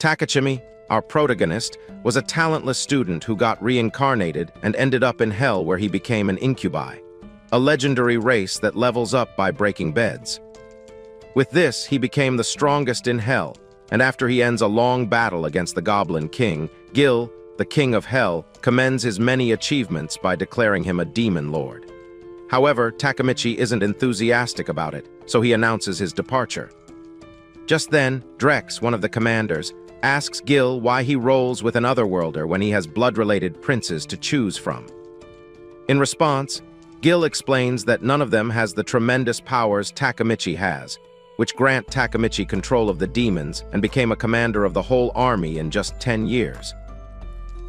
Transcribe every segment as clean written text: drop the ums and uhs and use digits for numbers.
Takachimi, our protagonist, was a talentless student who got reincarnated and ended up in hell where he became an incubi, a legendary race that levels up by breaking beds. With this, he became the strongest in hell, and after he ends a long battle against the Goblin King, Gil, the King of Hell, commends his many achievements by declaring him a demon lord. However, Takamichi isn't enthusiastic about it, so he announces his departure. Just then, Drex, one of the commanders, asks Gil why he rolls with an otherworlder when he has blood-related princes to choose from. In response, Gil explains that none of them has the tremendous powers Takamichi has, which grant Takamichi control of the demons and became a commander of the whole army in just 10 years.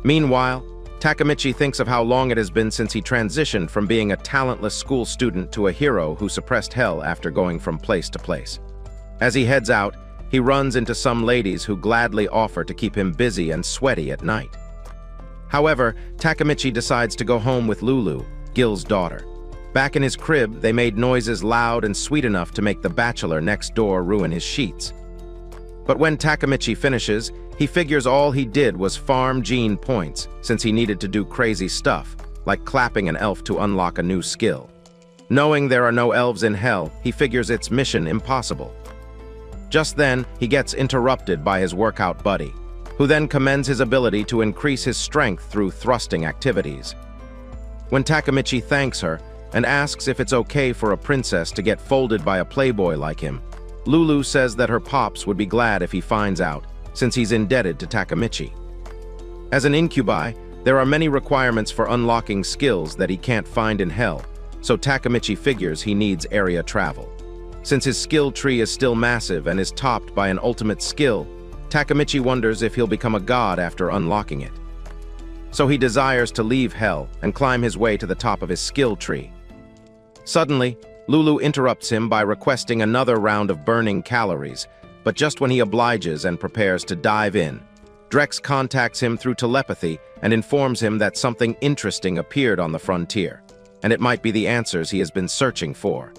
Meanwhile, Takamichi thinks of how long it has been since he transitioned from being a talentless school student to a hero who suppressed hell after going from place to place. As he heads out, he runs into some ladies who gladly offer to keep him busy and sweaty at night. However, Takamichi decides to go home with Lulu, Gil's daughter. Back in his crib, they made noises loud and sweet enough to make the bachelor next door ruin his sheets. But when Takamichi finishes, he figures all he did was farm gene points, since he needed to do crazy stuff, like clapping an elf to unlock a new skill. Knowing there are no elves in hell, he figures its mission impossible. Just then, he gets interrupted by his workout buddy, who then commends his ability to increase his strength through thrusting activities. When Takamichi thanks her and asks if it's okay for a princess to get folded by a playboy like him, Lulu says that her pops would be glad if he finds out, since he's indebted to Takamichi. As an incubi, there are many requirements for unlocking skills that he can't find in hell, so Takamichi figures he needs area travel. Since his skill tree is still massive and is topped by an ultimate skill, Takamichi wonders if he'll become a god after unlocking it. So he desires to leave hell and climb his way to the top of his skill tree. Suddenly, Lulu interrupts him by requesting another round of burning calories, but just when he obliges and prepares to dive in, Drex contacts him through telepathy and informs him that something interesting appeared on the frontier, and it might be the answers he has been searching for.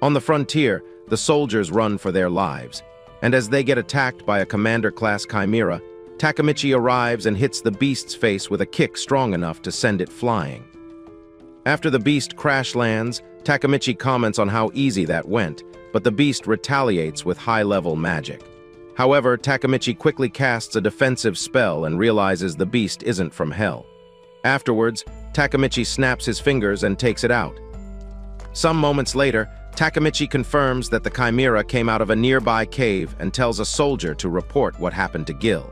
On the frontier, the soldiers run for their lives, and as they get attacked by a commander-class chimera, Takamichi arrives and hits the beast's face with a kick strong enough to send it flying. After the beast crash lands, Takamichi comments on how easy that went, but the beast retaliates with high-level magic. However, Takamichi quickly casts a defensive spell and realizes the beast isn't from hell. Afterwards, Takamichi snaps his fingers and takes it out. Some moments later, Takamichi confirms that the chimera came out of a nearby cave and tells a soldier to report what happened to Gil.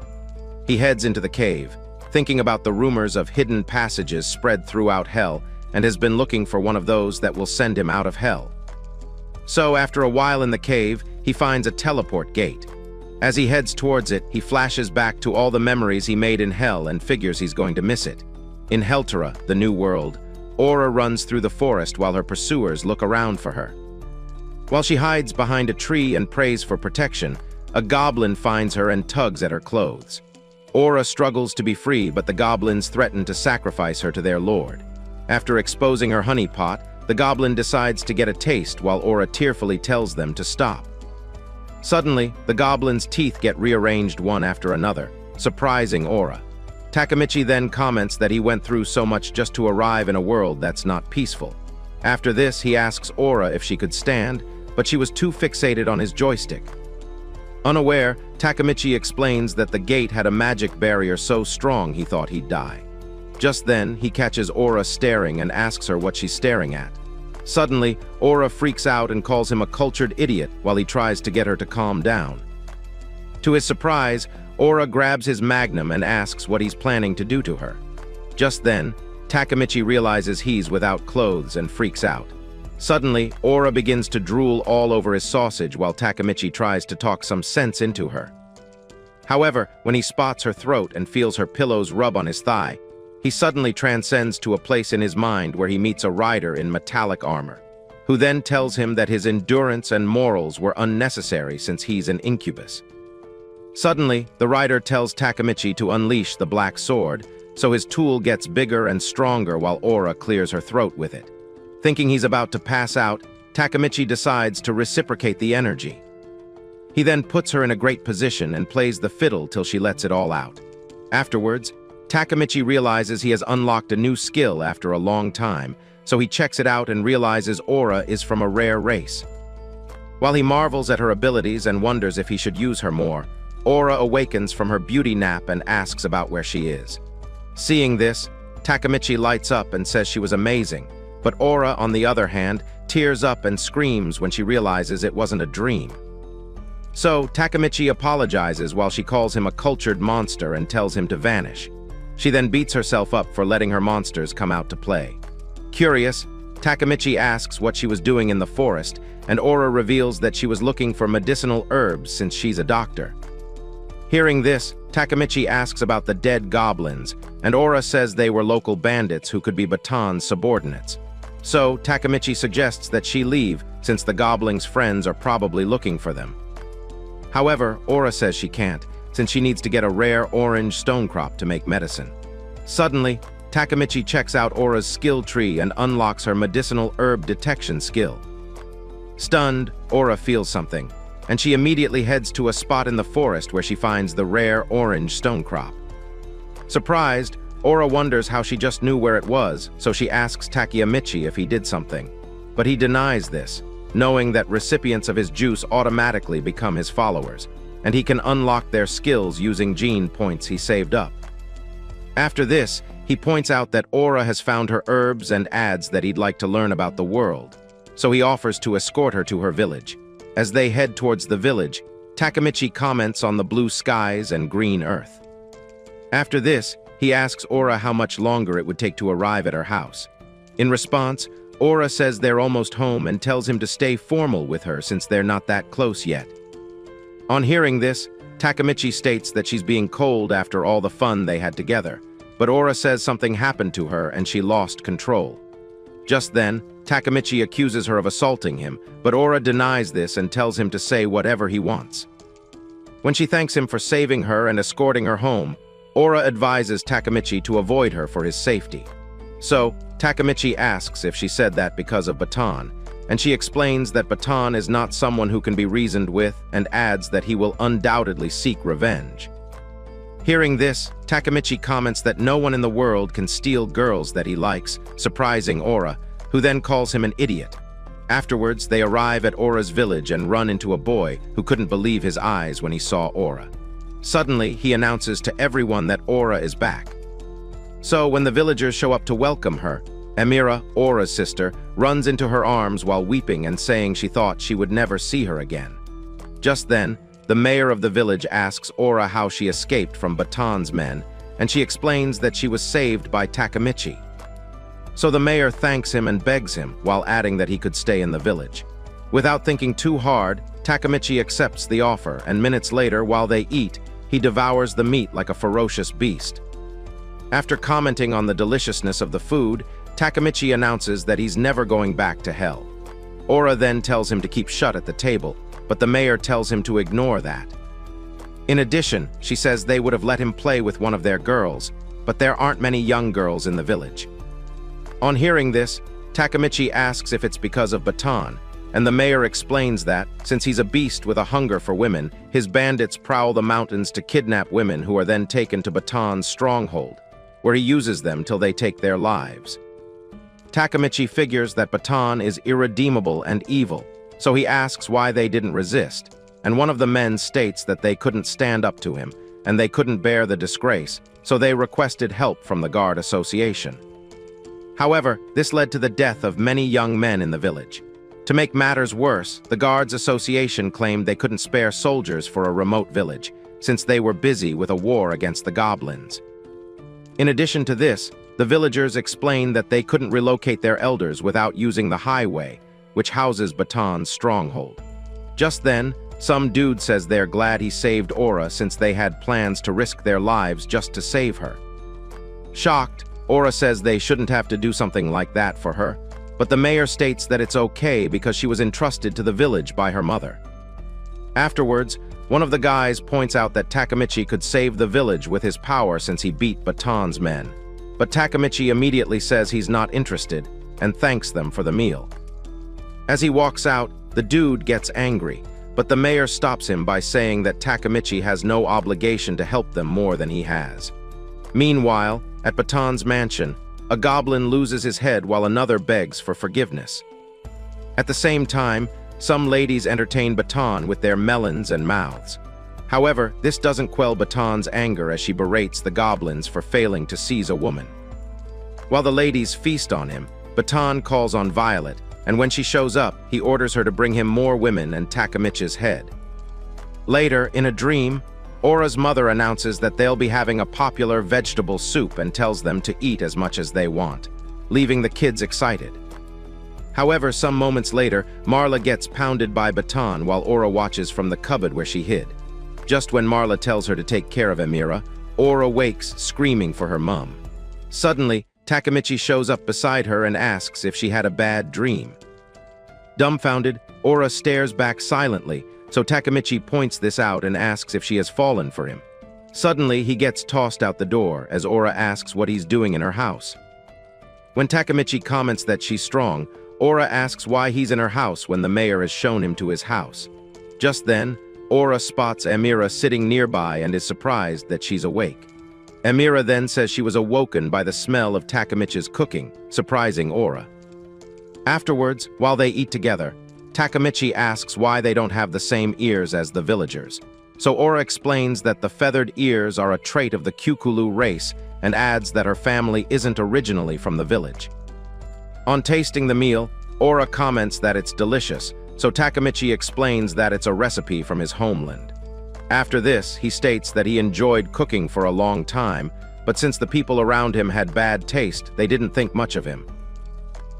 He heads into the cave, thinking about the rumors of hidden passages spread throughout hell, and has been looking for one of those that will send him out of hell. So, after a while in the cave, he finds a teleport gate. As he heads towards it, he flashes back to all the memories he made in hell and figures he's going to miss it. In Heltera, the new world, Aura runs through the forest while her pursuers look around for her. While she hides behind a tree and prays for protection, a goblin finds her and tugs at her clothes. Aura struggles to be free, but the goblins threaten to sacrifice her to their lord. After exposing her honeypot, the goblin decides to get a taste while Aura tearfully tells them to stop. Suddenly, the goblin's teeth get rearranged one after another, surprising Aura. Takamichi then comments that he went through so much just to arrive in a world that's not peaceful. After this, he asks Aura if she could stand, but she was too fixated on his joystick. Unaware, Takamichi explains that the gate had a magic barrier so strong he thought he'd die. Just then, he catches Aura staring and asks her what she's staring at. Suddenly, Aura freaks out and calls him a cultured idiot while he tries to get her to calm down. To his surprise, Aura grabs his magnum and asks what he's planning to do to her. Just then, Takamichi realizes he's without clothes and freaks out. Suddenly, Aura begins to drool all over his sausage while Takamichi tries to talk some sense into her. However, when he spots her throat and feels her pillows rub on his thigh, he suddenly transcends to a place in his mind where he meets a rider in metallic armor, who then tells him that his endurance and morals were unnecessary since he's an incubus. Suddenly, the rider tells Takamichi to unleash the black sword, so his tool gets bigger and stronger while Aura clears her throat with it. Thinking he's about to pass out, Takamichi decides to reciprocate the energy. He then puts her in a great position and plays the fiddle till she lets it all out. Afterwards, Takemichi realizes he has unlocked a new skill after a long time, so he checks it out and realizes Aura is from a rare race. While he marvels at her abilities and wonders if he should use her more, Aura awakens from her beauty nap and asks about where she is. Seeing this, Takemichi lights up and says she was amazing, but Aura, on the other hand, tears up and screams when she realizes it wasn't a dream. So, Takemichi apologizes while she calls him a cultured monster and tells him to vanish. She then beats herself up for letting her monsters come out to play. Curious, Takemichi asks what she was doing in the forest, and Aura reveals that she was looking for medicinal herbs since she's a doctor. Hearing this, Takemichi asks about the dead goblins, and Aura says they were local bandits who could be Baton's subordinates. So, Takemichi suggests that she leave, since the goblins' friends are probably looking for them. However, Aura says she can't, since she needs to get a rare orange stone crop to make medicine. Suddenly, Takemichi checks out Aura's skill tree and unlocks her medicinal herb detection skill. Stunned, Aura feels something, and she immediately heads to a spot in the forest where she finds the rare orange stone crop. Surprised, Aura wonders how she just knew where it was, so she asks Takemichi if he did something. But he denies this, knowing that recipients of his juice automatically become his followers, and he can unlock their skills using gene points he saved up. After this, he points out that Aura has found her herbs and adds that he'd like to learn about the world, so he offers to escort her to her village. As they head towards the village, Takemichi comments on the blue skies and green earth. After this, he asks Aura how much longer it would take to arrive at her house. In response, Aura says they're almost home and tells him to stay formal with her since they're not that close yet. On hearing this, Takemichi states that she's being cold after all the fun they had together, but Aura says something happened to her and she lost control. Just then, Takemichi accuses her of assaulting him, but Aura denies this and tells him to say whatever he wants. When she thanks him for saving her and escorting her home, Aura advises Takemichi to avoid her for his safety. So, Takemichi asks if she said that because of Baton, and she explains that Baton is not someone who can be reasoned with and adds that he will undoubtedly seek revenge. Hearing this, Takemichi comments that no one in the world can steal girls that he likes, surprising Aura, who then calls him an idiot. Afterwards, they arrive at Aura's village and run into a boy who couldn't believe his eyes when he saw Aura. Suddenly, he announces to everyone that Aura is back. So, when the villagers show up to welcome her, Amira, Aura's sister, runs into her arms while weeping and saying she thought she would never see her again. Just then, the mayor of the village asks Aura how she escaped from Baton's men, and she explains that she was saved by Takemichi. So the mayor thanks him and begs him, while adding that he could stay in the village. Without thinking too hard, Takemichi accepts the offer, and minutes later, while they eat, he devours the meat like a ferocious beast. After commenting on the deliciousness of the food, Takemichi announces that he's never going back to hell. Aura then tells him to keep shut at the table, but the mayor tells him to ignore that. In addition, she says they would have let him play with one of their girls, but there aren't many young girls in the village. On hearing this, Takemichi asks if it's because of Baton, and the mayor explains that, since he's a beast with a hunger for women, his bandits prowl the mountains to kidnap women who are then taken to Baton's stronghold, where he uses them till they take their lives. Takemichi figures that Baton is irredeemable and evil, so he asks why they didn't resist, and one of the men states that they couldn't stand up to him, and they couldn't bear the disgrace, so they requested help from the Guard Association. However, this led to the death of many young men in the village. To make matters worse, the Guards Association claimed they couldn't spare soldiers for a remote village, since they were busy with a war against the goblins. In addition to this, the villagers explained that they couldn't relocate their elders without using the highway, which houses Baton's stronghold. Just then, some dude says they're glad he saved Aura since they had plans to risk their lives just to save her. Shocked, Aura says they shouldn't have to do something like that for her, but the mayor states that it's okay because she was entrusted to the village by her mother. Afterwards, one of the guys points out that Takemichi could save the village with his power since he beat Baton's men, but Takemichi immediately says he's not interested and thanks them for the meal. As he walks out, the dude gets angry, but the mayor stops him by saying that Takemichi has no obligation to help them more than he has. Meanwhile, at Baton's mansion, a goblin loses his head while another begs for forgiveness. At the same time, some ladies entertain Baton with their melons and mouths. However, this doesn't quell Baton's anger as she berates the goblins for failing to seize a woman. While the ladies feast on him, Baton calls on Violet, and when she shows up, he orders her to bring him more women and Takemichi's head. Later, in a dream, Aura's mother announces that they'll be having a popular vegetable soup and tells them to eat as much as they want, leaving the kids excited. However, some moments later, Marla gets pounded by Baton while Aura watches from the cupboard where she hid. Just when Marla tells her to take care of Amira, Aura wakes, screaming for her mum. Suddenly, Takemichi shows up beside her and asks if she had a bad dream. Dumbfounded, Aura stares back silently, so Takemichi points this out and asks if she has fallen for him. Suddenly, he gets tossed out the door as Aura asks what he's doing in her house. When Takemichi comments that she's strong, Aura asks why he's in her house when the mayor has shown him to his house. Just then, Aura spots Amira sitting nearby and is surprised that she's awake. Amira then says she was awoken by the smell of Takemichi's cooking, surprising Aura. Afterwards, while they eat together, Takemichi asks why they don't have the same ears as the villagers. So Aura explains that the feathered ears are a trait of the Kyukulu race and adds that her family isn't originally from the village. On tasting the meal, Aura comments that it's delicious, so Takemichi explains that it's a recipe from his homeland. After this, he states that he enjoyed cooking for a long time, but since the people around him had bad taste, they didn't think much of him.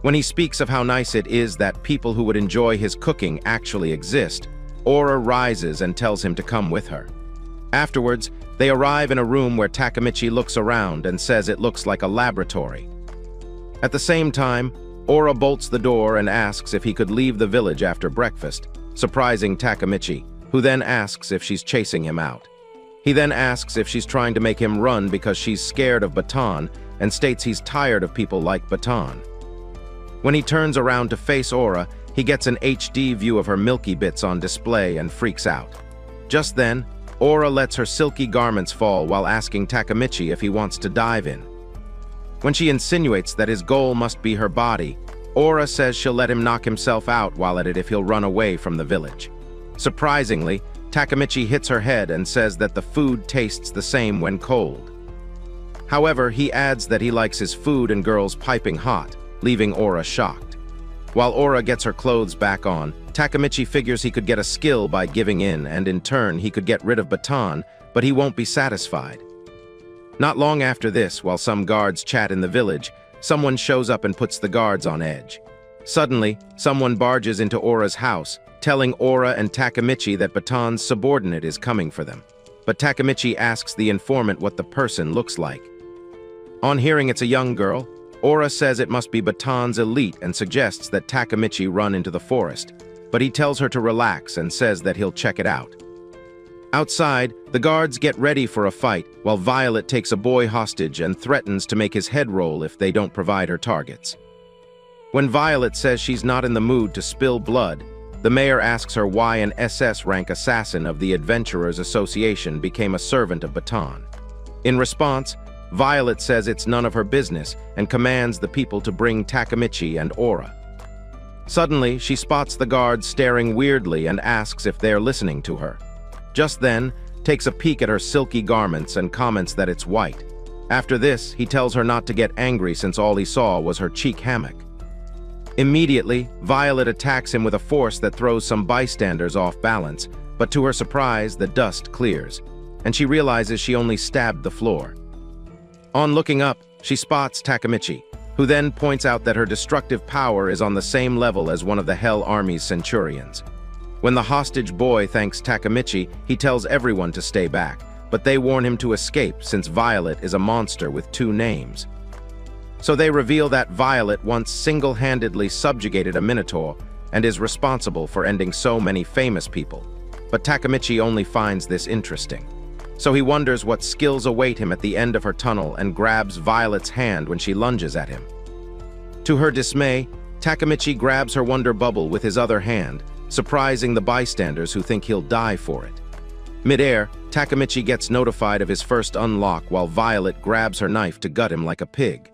When he speaks of how nice it is that people who would enjoy his cooking actually exist, Aura rises and tells him to come with her. Afterwards, they arrive in a room where Takemichi looks around and says it looks like a laboratory. At the same time, Aura bolts the door and asks if he could leave the village after breakfast, surprising Takemichi, who then asks if she's chasing him out. He then asks if she's trying to make him run because she's scared of Baton and states he's tired of people like Baton. When he turns around to face Aura, he gets an HD view of her milky bits on display and freaks out. Just then, Aura lets her silky garments fall while asking Takemichi if he wants to dive in. When she insinuates that his goal must be her body, Aura says she'll let him knock himself out while at it if he'll run away from the village. Surprisingly, Takemichi hits her head and says that the food tastes the same when cold. However, he adds that he likes his food and girls piping hot, leaving Aura shocked. While Aura gets her clothes back on, Takemichi figures he could get a skill by giving in, and in turn he could get rid of Baton, but he won't be satisfied. Not long after this, while some guards chat in the village, someone shows up and puts the guards on edge. Suddenly, someone barges into Aura's house, telling Aura and Takemichi that Baton's subordinate is coming for them. But Takemichi asks the informant what the person looks like. On hearing it's a young girl, Aura says it must be Baton's elite and suggests that Takemichi run into the forest, but he tells her to relax and says that he'll check it out. Outside, the guards get ready for a fight while Violet takes a boy hostage and threatens to make his head roll if they don't provide her targets. When Violet says she's not in the mood to spill blood, the mayor asks her why an SS rank assassin of the Adventurers Association became a servant of Baton. In response, Violet says it's none of her business and commands the people to bring Takemichi and Aura. Suddenly, she spots the guards staring weirdly and asks if they're listening to her. Just then, takes a peek at her silky garments and comments that it's white. After this, he tells her not to get angry since all he saw was her cheek hammock. Immediately, Violet attacks him with a force that throws some bystanders off balance, but to her surprise, the dust clears, and she realizes she only stabbed the floor. On looking up, she spots Takemichi, who then points out that her destructive power is on the same level as one of the Hell Army's centurions. When the hostage boy thanks Takemichi, he tells everyone to stay back, but they warn him to escape since Violet is a monster with 2 names. So they reveal that Violet once single-handedly subjugated a Minotaur and is responsible for ending so many famous people. But Takemichi only finds this interesting. So he wonders what skills await him at the end of her tunnel and grabs Violet's hand when she lunges at him. To her dismay, Takemichi grabs her Wonder Bubble with his other hand, surprising the bystanders who think he'll die for it. Mid-air, Takemichi gets notified of his first unlock while Violet grabs her knife to gut him like a pig.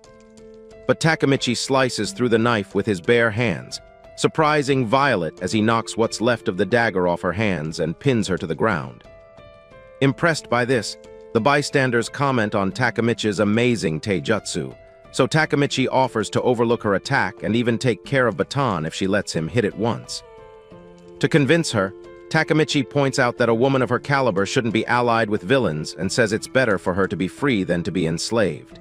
But Takemichi slices through the knife with his bare hands, surprising Violet as he knocks what's left of the dagger off her hands and pins her to the ground. Impressed by this, the bystanders comment on Takemichi's amazing taijutsu, so Takemichi offers to overlook her attack and even take care of Baton if she lets him hit it once. To convince her, Takemichi points out that a woman of her caliber shouldn't be allied with villains and says it's better for her to be free than to be enslaved.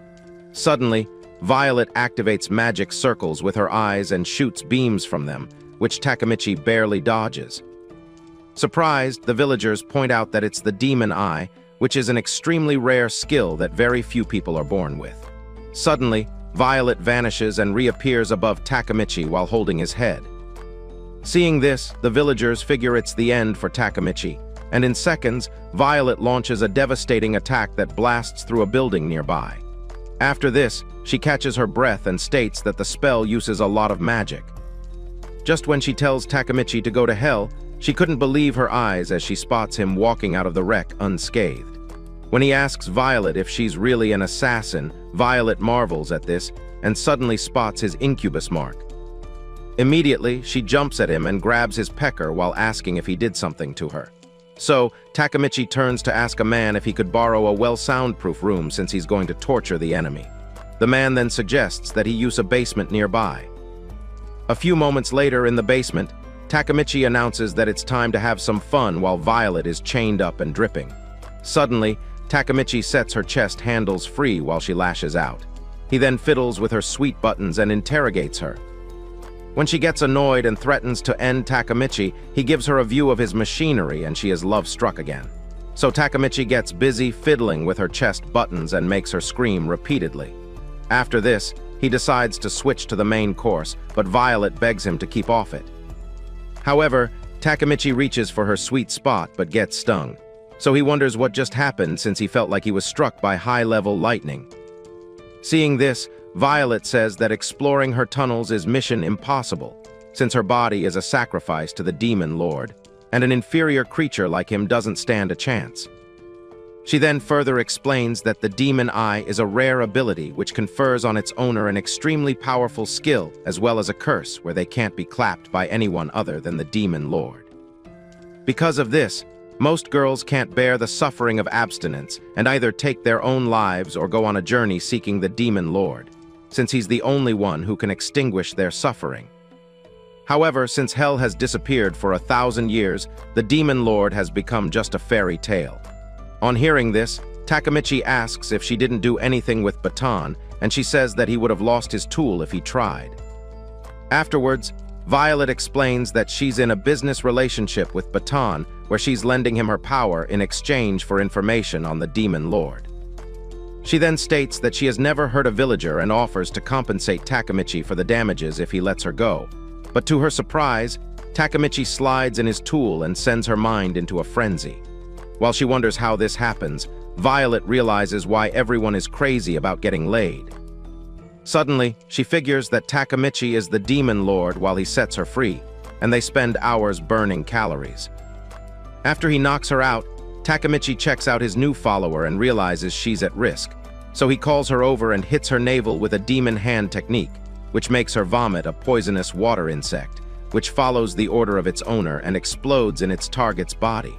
Suddenly, Violet activates magic circles with her eyes and shoots beams from them, which Takemichi barely dodges. Surprised, the villagers point out that it's the demon eye, which is an extremely rare skill that very few people are born with. Suddenly, Violet vanishes and reappears above Takemichi while holding his head. Seeing this, the villagers figure it's the end for Takemichi, and in seconds, Violet launches a devastating attack that blasts through a building nearby. After this, she catches her breath and states that the spell uses a lot of magic. Just when she tells Takemichi to go to hell, she couldn't believe her eyes as she spots him walking out of the wreck unscathed. When he asks Violet if she's really an assassin, Violet marvels at this and suddenly spots his incubus mark. Immediately, she jumps at him and grabs his pecker while asking if he did something to her. So, Takemichi turns to ask a man if he could borrow a well-soundproof room since he's going to torture the enemy. The man then suggests that he use a basement nearby. A few moments later in the basement, Takemichi announces that it's time to have some fun while Violet is chained up and dripping. Suddenly, Takemichi sets her chest handles free while she lashes out. He then fiddles with her sweet buttons and interrogates her. When she gets annoyed and threatens to end Takemichi, he gives her a view of his machinery and she is love-struck again. So Takemichi gets busy fiddling with her chest buttons and makes her scream repeatedly. After this, he decides to switch to the main course, but Violet begs him to keep off it. However, Takemichi reaches for her sweet spot but gets stung. So he wonders what just happened since he felt like he was struck by high-level lightning. Seeing this, Violet says that exploring her tunnels is mission impossible, since her body is a sacrifice to the demon lord, and an inferior creature like him doesn't stand a chance. She then further explains that the demon eye is a rare ability which confers on its owner an extremely powerful skill as well as a curse where they can't be clapped by anyone other than the demon lord. Because of this, most girls can't bear the suffering of abstinence and either take their own lives or go on a journey seeking the demon lord, since he's the only one who can extinguish their suffering. However, since hell has disappeared for 1,000 years, the demon lord has become just a fairy tale. On hearing this, Takemichi asks if she didn't do anything with Baton, and she says that he would have lost his tool if he tried. Afterwards, Violet explains that she's in a business relationship with Baton, where she's lending him her power in exchange for information on the demon lord. She then states that she has never hurt a villager and offers to compensate Takemichi for the damages if he lets her go. But to her surprise, Takemichi slides in his tool and sends her mind into a frenzy. While she wonders how this happens, Violet realizes why everyone is crazy about getting laid. Suddenly, she figures that Takemichi is the demon lord while he sets her free, and they spend hours burning calories. After he knocks her out, Takemichi checks out his new follower and realizes she's at risk, so he calls her over and hits her navel with a demon hand technique, which makes her vomit a poisonous water insect, which follows the order of its owner and explodes in its target's body.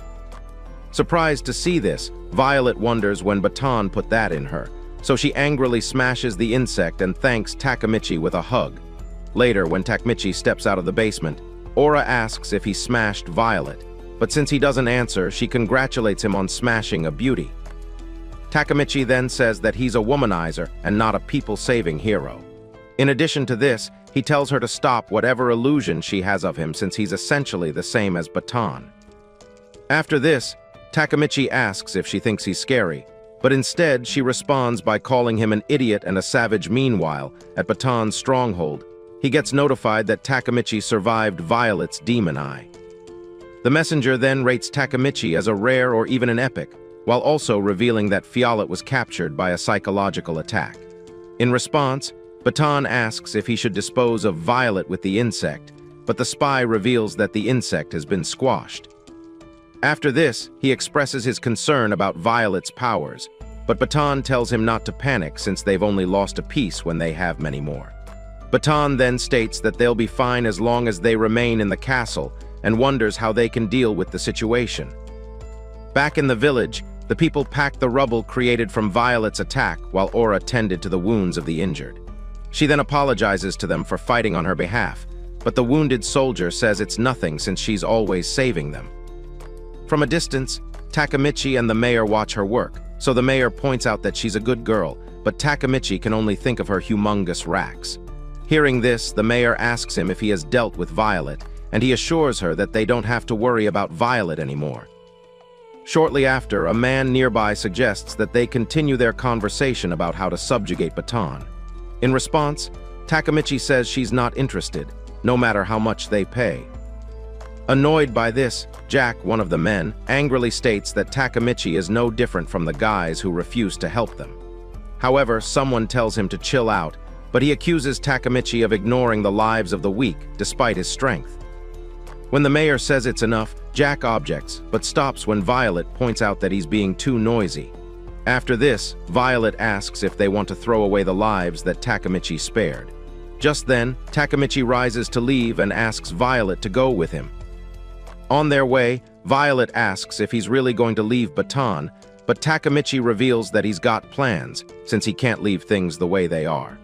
Surprised to see this, Violet wonders when Baton put that in her, so she angrily smashes the insect and thanks Takemichi with a hug. Later, when Takemichi steps out of the basement, Aura asks if he smashed Violet, but since he doesn't answer, she congratulates him on smashing a beauty. Takemichi then says that he's a womanizer and not a people-saving hero. In addition to this, he tells her to stop whatever illusion she has of him since he's essentially the same as Baton. After this, Takemichi asks if she thinks he's scary, but instead she responds by calling him an idiot and a savage. Meanwhile, at Baton's stronghold, he gets notified that Takemichi survived Violet's demon eye. The messenger then rates Takemichi as a rare or even an epic, while also revealing that Violet was captured by a psychological attack. In response, Baton asks if he should dispose of Violet with the insect, but the spy reveals that the insect has been squashed. After this, he expresses his concern about Violet's powers, but Baton tells him not to panic since they've only lost a piece when they have many more. Baton then states that they'll be fine as long as they remain in the castle and wonders how they can deal with the situation. Back in the village, the people packed the rubble created from Violet's attack while Aura tended to the wounds of the injured. She then apologizes to them for fighting on her behalf, but the wounded soldier says it's nothing since she's always saving them. From a distance, Takemichi and the mayor watch her work, so the mayor points out that she's a good girl, but Takemichi can only think of her humongous racks. Hearing this, the mayor asks him if he has dealt with Violet, and he assures her that they don't have to worry about Violet anymore. Shortly after, a man nearby suggests that they continue their conversation about how to subjugate Baton. In response, Takemichi says she's not interested, no matter how much they pay. Annoyed by this, Jack, one of the men, angrily states that Takemichi is no different from the guys who refuse to help them. However, someone tells him to chill out, but he accuses Takemichi of ignoring the lives of the weak despite his strength. When the mayor says it's enough, Jack objects, but stops when Violet points out that he's being too noisy. After this, Violet asks if they want to throw away the lives that Takemichi spared. Just then, Takemichi rises to leave and asks Violet to go with him. On their way, Violet asks if he's really going to leave Baton, but Takemichi reveals that he's got plans, since he can't leave things the way they are.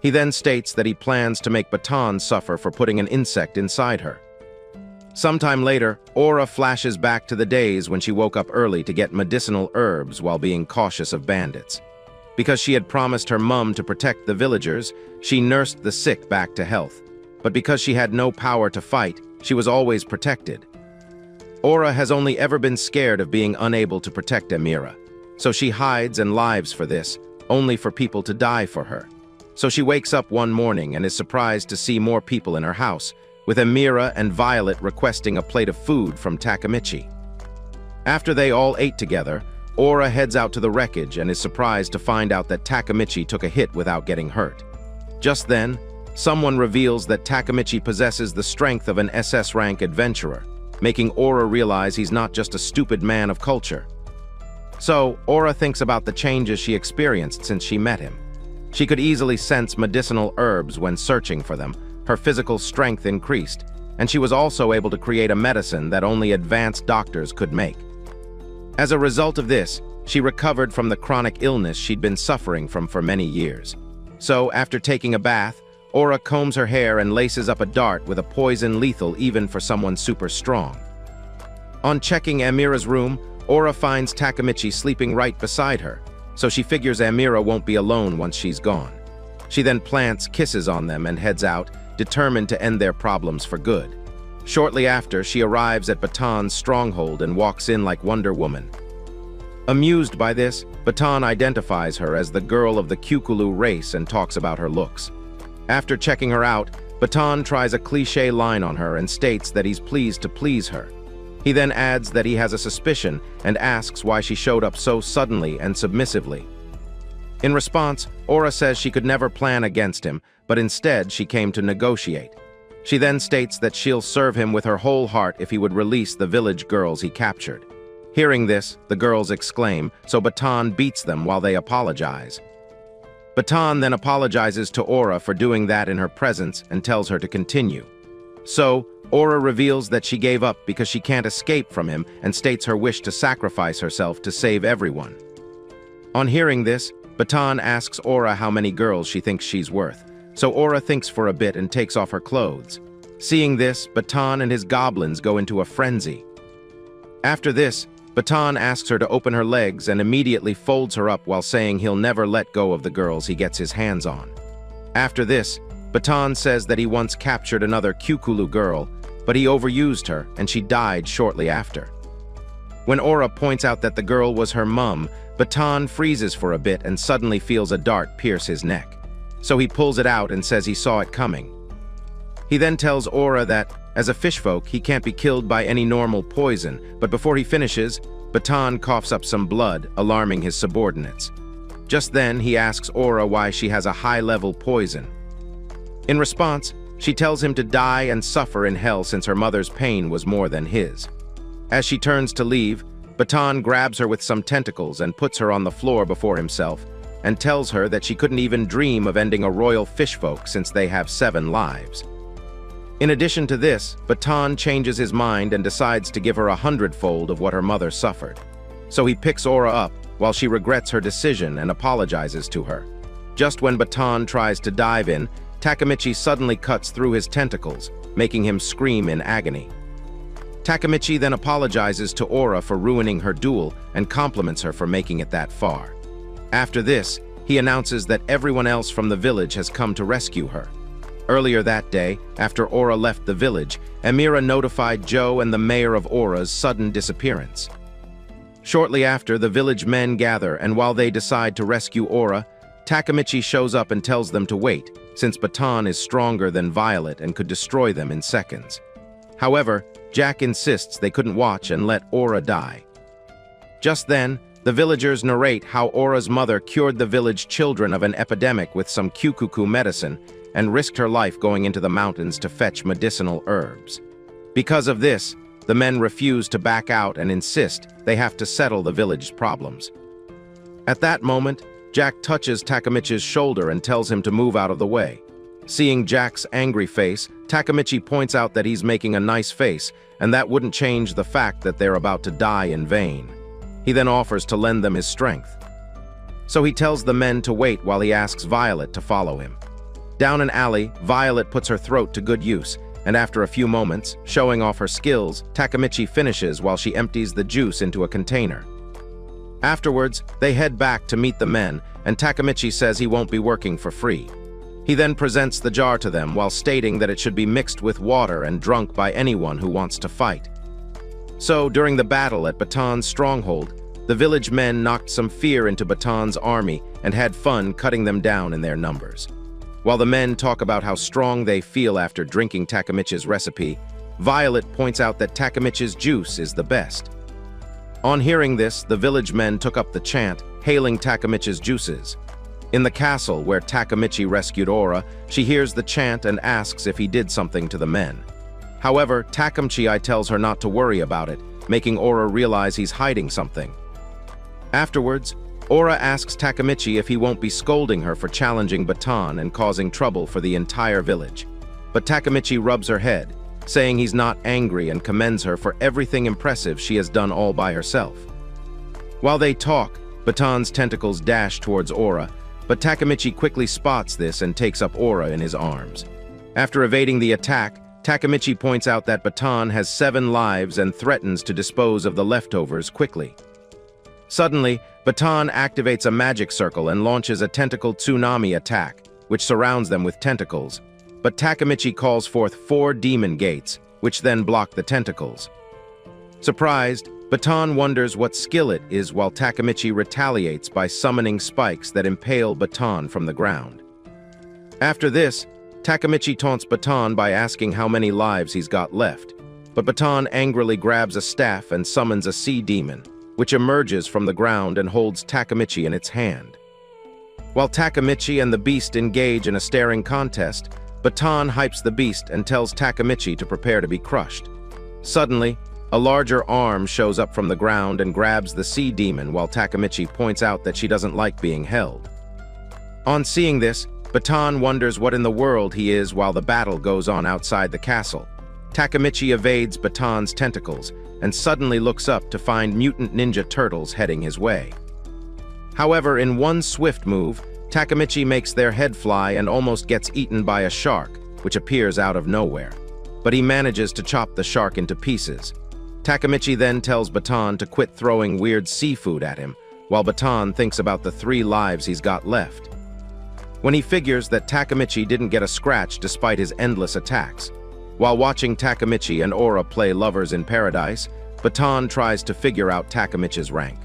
He then states that he plans to make Baton suffer for putting an insect inside her. Sometime later, Aura flashes back to the days when she woke up early to get medicinal herbs while being cautious of bandits. Because she had promised her mum to protect the villagers, she nursed the sick back to health. But because she had no power to fight, she was always protected. Aura has only ever been scared of being unable to protect Emira, so she hides and lives for this, only for people to die for her. So she wakes up one morning and is surprised to see more people in her house, with Emira and Violet requesting a plate of food from Takemichi. After they all ate together, Aura heads out to the wreckage and is surprised to find out that Takemichi took a hit without getting hurt. Just then, someone reveals that Takemichi possesses the strength of an SS rank adventurer, making Aura realize he's not just a stupid man of culture. So, Aura thinks about the changes she experienced since she met him. She could easily sense medicinal herbs when searching for them. Her physical strength increased, and she was also able to create a medicine that only advanced doctors could make. As a result of this, she recovered from the chronic illness she'd been suffering from for many years. So, after taking a bath, Aura combs her hair and laces up a dart with a poison lethal even for someone super strong. On checking Amira's room, Aura finds Takemichi sleeping right beside her, so she figures Amira won't be alone once she's gone. She then plants kisses on them and heads out, determined to end their problems for good. Shortly after, she arrives at Baton's stronghold and walks in like Wonder Woman. Amused by this, Baton identifies her as the girl of the Kyukulu race and talks about her looks. After checking her out, Baton tries a cliché line on her and states that he's pleased to please her. He then adds that he has a suspicion and asks why she showed up so suddenly and submissively. In response, Aura says she could never plan against him, but instead she came to negotiate. She then states that she'll serve him with her whole heart if he would release the village girls he captured. Hearing this, the girls exclaim, so Baton beats them while they apologize. Baton then apologizes to Aura for doing that in her presence and tells her to continue. So, Aura reveals that she gave up because she can't escape from him and states her wish to sacrifice herself to save everyone. On hearing this, Baton asks Aura how many girls she thinks she's worth, so Aura thinks for a bit and takes off her clothes. Seeing this, Baton and his goblins go into a frenzy. After this, Baton asks her to open her legs and immediately folds her up while saying he'll never let go of the girls he gets his hands on. After this, Baton says that he once captured another Kyukulu girl, but he overused her and she died shortly after. When Aura points out that the girl was her mum, Baton freezes for a bit and suddenly feels a dart pierce his neck. So he pulls it out and says he saw it coming. He then tells Aura that, as a fishfolk, he can't be killed by any normal poison, but before he finishes, Baton coughs up some blood, alarming his subordinates. Just then, he asks Aura why she has a high-level poison. In response, She tells him to die and suffer in hell since her mother's pain was more than his. As she turns to leave, Baton grabs her with some tentacles and puts her on the floor before himself, and tells her that she couldn't even dream of ending a royal fishfolk since they have 7 lives. In addition to this, Baton changes his mind and decides to give her 100-fold of what her mother suffered. So he picks Aura up while she regrets her decision and apologizes to her. Just when Baton tries to dive in, Takemichi suddenly cuts through his tentacles, making him scream in agony. Takemichi then apologizes to Aura for ruining her duel and compliments her for making it that far. After this, he announces that everyone else from the village has come to rescue her. Earlier that day, after Aura left the village, Amira notified Joe and the mayor of Aura's sudden disappearance. Shortly after, the village men gather, and while they decide to rescue Aura, Takemichi shows up and tells them to wait, since Baton is stronger than Violet and could destroy them in seconds. However, Jack insists they couldn't watch and let Aura die. Just then, the villagers narrate how Aura's mother cured the village children of an epidemic with some kyukuku medicine and risked her life going into the mountains to fetch medicinal herbs. Because of this, the men refuse to back out and insist they have to settle the village's problems. At that moment, Jack touches Takemichi's shoulder and tells him to move out of the way. Seeing Jack's angry face, Takemichi points out that he's making a nice face, and that wouldn't change the fact that they're about to die in vain. He then offers to lend them his strength. So he tells the men to wait while he asks Violet to follow him. Down an alley, Violet puts her throat to good use, and after a few moments, showing off her skills, Takemichi finishes while she empties the juice into a container. Afterwards, they head back to meet the men, and Takemichi says he won't be working for free. He then presents the jar to them while stating that it should be mixed with water and drunk by anyone who wants to fight. So, during the battle at Baton's stronghold, the village men knocked some fear into Baton's army and had fun cutting them down in their numbers. While the men talk about how strong they feel after drinking Takemichi's recipe, Violet points out that Takemichi's juice is the best. On hearing this, the village men took up the chant, hailing Takemichi's juices. In the castle where Takemichi rescued Aura, she hears the chant and asks if he did something to the men. However, Takemichi tells her not to worry about it, making Aura realize he's hiding something. Afterwards, Aura asks Takemichi if he won't be scolding her for challenging Baton and causing trouble for the entire village. But Takemichi rubs her head, saying he's not angry and commends her for everything impressive she has done all by herself. While they talk, Baton's tentacles dash towards Aura, but Takemichi quickly spots this and takes up Aura in his arms. After evading the attack, Takemichi points out that Baton has 7 lives and threatens to dispose of the leftovers quickly. Suddenly, Baton activates a magic circle and launches a tentacle tsunami attack, which surrounds them with tentacles. But Takemichi calls forth 4 demon gates, which then block the tentacles. Surprised, Baton wonders what skill it is while Takemichi retaliates by summoning spikes that impale Baton from the ground. After this, Takemichi taunts Baton by asking how many lives he's got left, but Baton angrily grabs a staff and summons a sea demon, which emerges from the ground and holds Takemichi in its hand. While Takemichi and the beast engage in a staring contest, Baton hypes the beast and tells Takemichi to prepare to be crushed. Suddenly, a larger arm shows up from the ground and grabs the sea demon while Takemichi points out that she doesn't like being held. On seeing this, Baton wonders what in the world he is while the battle goes on outside the castle. Takemichi evades Baton's tentacles and suddenly looks up to find mutant ninja turtles heading his way. However, in one swift move, Takemichi makes their head fly and almost gets eaten by a shark, which appears out of nowhere. But he manages to chop the shark into pieces. Takemichi then tells Baton to quit throwing weird seafood at him, while Baton thinks about the 3 lives he's got left. When he figures that Takemichi didn't get a scratch despite his endless attacks. While watching Takemichi and Aura play lovers in paradise, Baton tries to figure out Takemichi's rank.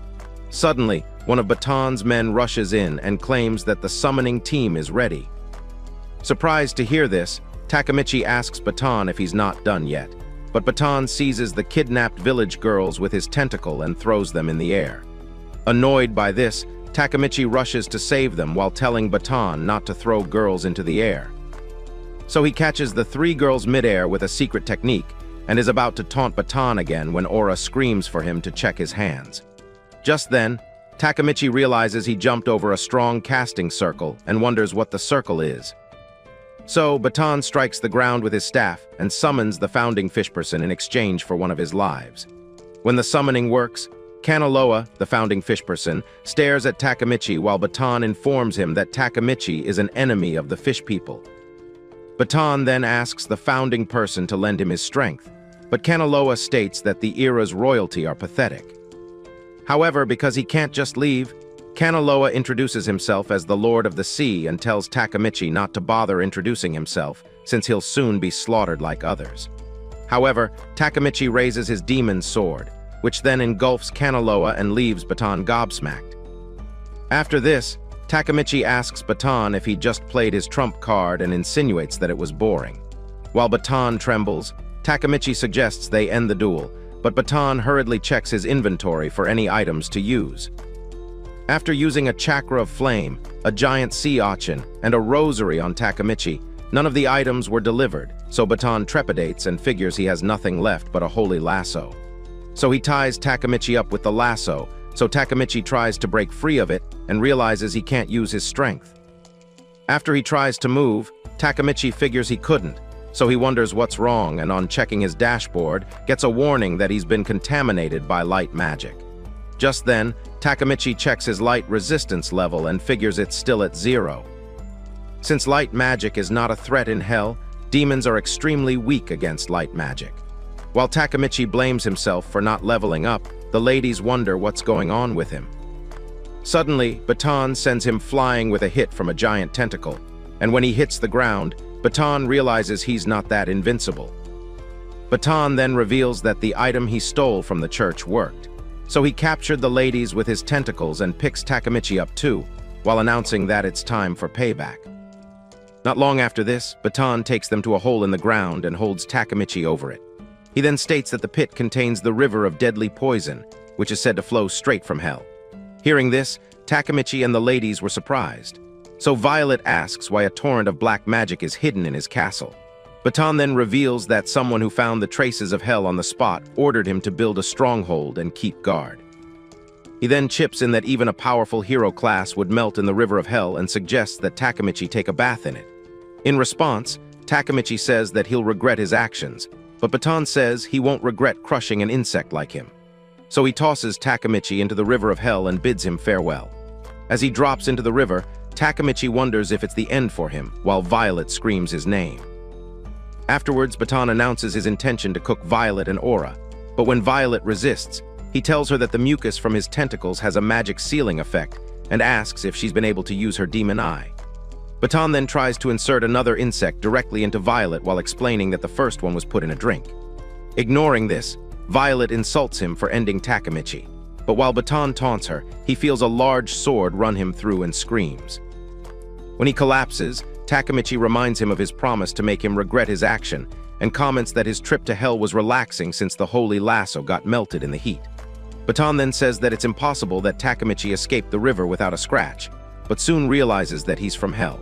Suddenly, one of Baton's men rushes in and claims that the summoning team is ready. Surprised to hear this, Takemichi asks Baton if he's not done yet, but Baton seizes the kidnapped village girls with his tentacle and throws them in the air. Annoyed by this, Takemichi rushes to save them while telling Baton not to throw girls into the air. So he catches the three girls midair with a secret technique and is about to taunt Baton again when Aura screams for him to check his hands. Just then, Takemichi realizes he jumped over a strong casting circle and wonders what the circle is. So, Baton strikes the ground with his staff and summons the founding fish person in exchange for one of his lives. When the summoning works, Kanaloa, the founding fish person, stares at Takemichi while Baton informs him that Takemichi is an enemy of the fish people. Baton then asks the founding person to lend him his strength, but Kanaloa states that the era's royalty are pathetic. However, because he can't just leave, Kanaloa introduces himself as the Lord of the Sea and tells Takemichi not to bother introducing himself, since he'll soon be slaughtered like others. However, Takemichi raises his demon sword, which then engulfs Kanaloa and leaves Baton gobsmacked. After this, Takemichi asks Baton if he just played his trump card and insinuates that it was boring. While Baton trembles, Takemichi suggests they end the duel, but Baton hurriedly checks his inventory for any items to use. After using a chakra of flame, a giant sea urchin, and a rosary on Takemichi, none of the items were delivered, so Baton trepidates and figures he has nothing left but a holy lasso. So he ties Takemichi up with the lasso, so Takemichi tries to break free of it and realizes he can't use his strength. After he tries to move, Takemichi figures he couldn't, so he wonders what's wrong and on checking his dashboard, gets a warning that he's been contaminated by light magic. Just then, Takemichi checks his light resistance level and figures it's still at 0. Since light magic is not a threat in hell, demons are extremely weak against light magic. While Takemichi blames himself for not leveling up, the ladies wonder what's going on with him. Suddenly, Baton sends him flying with a hit from a giant tentacle, and when he hits the ground, Baton realizes he's not that invincible. Baton then reveals that the item he stole from the church worked. So he captured the ladies with his tentacles and picks Takemichi up too, while announcing that it's time for payback. Not long after this, Baton takes them to a hole in the ground and holds Takemichi over it. He then states that the pit contains the river of deadly poison, which is said to flow straight from hell. Hearing this, Takemichi and the ladies were surprised. So Violet asks why a torrent of black magic is hidden in his castle. Baton then reveals that someone who found the traces of hell on the spot ordered him to build a stronghold and keep guard. He then chips in that even a powerful hero class would melt in the river of hell and suggests that Takemichi take a bath in it. In response, Takemichi says that he'll regret his actions, but Baton says he won't regret crushing an insect like him. So he tosses Takemichi into the river of hell and bids him farewell. As he drops into the river, Takemichi wonders if it's the end for him, while Violet screams his name. Afterwards, Baton announces his intention to cook Violet and Aura, but when Violet resists, he tells her that the mucus from his tentacles has a magic sealing effect and asks if she's been able to use her demon eye. Baton then tries to insert another insect directly into Violet while explaining that the first one was put in a drink. Ignoring this, Violet insults him for ending Takemichi, but while Baton taunts her, he feels a large sword run him through and screams. When he collapses, Takemichi reminds him of his promise to make him regret his action and comments that his trip to hell was relaxing since the holy lasso got melted in the heat. Baton then says that it's impossible that Takemichi escaped the river without a scratch, but soon realizes that he's from hell.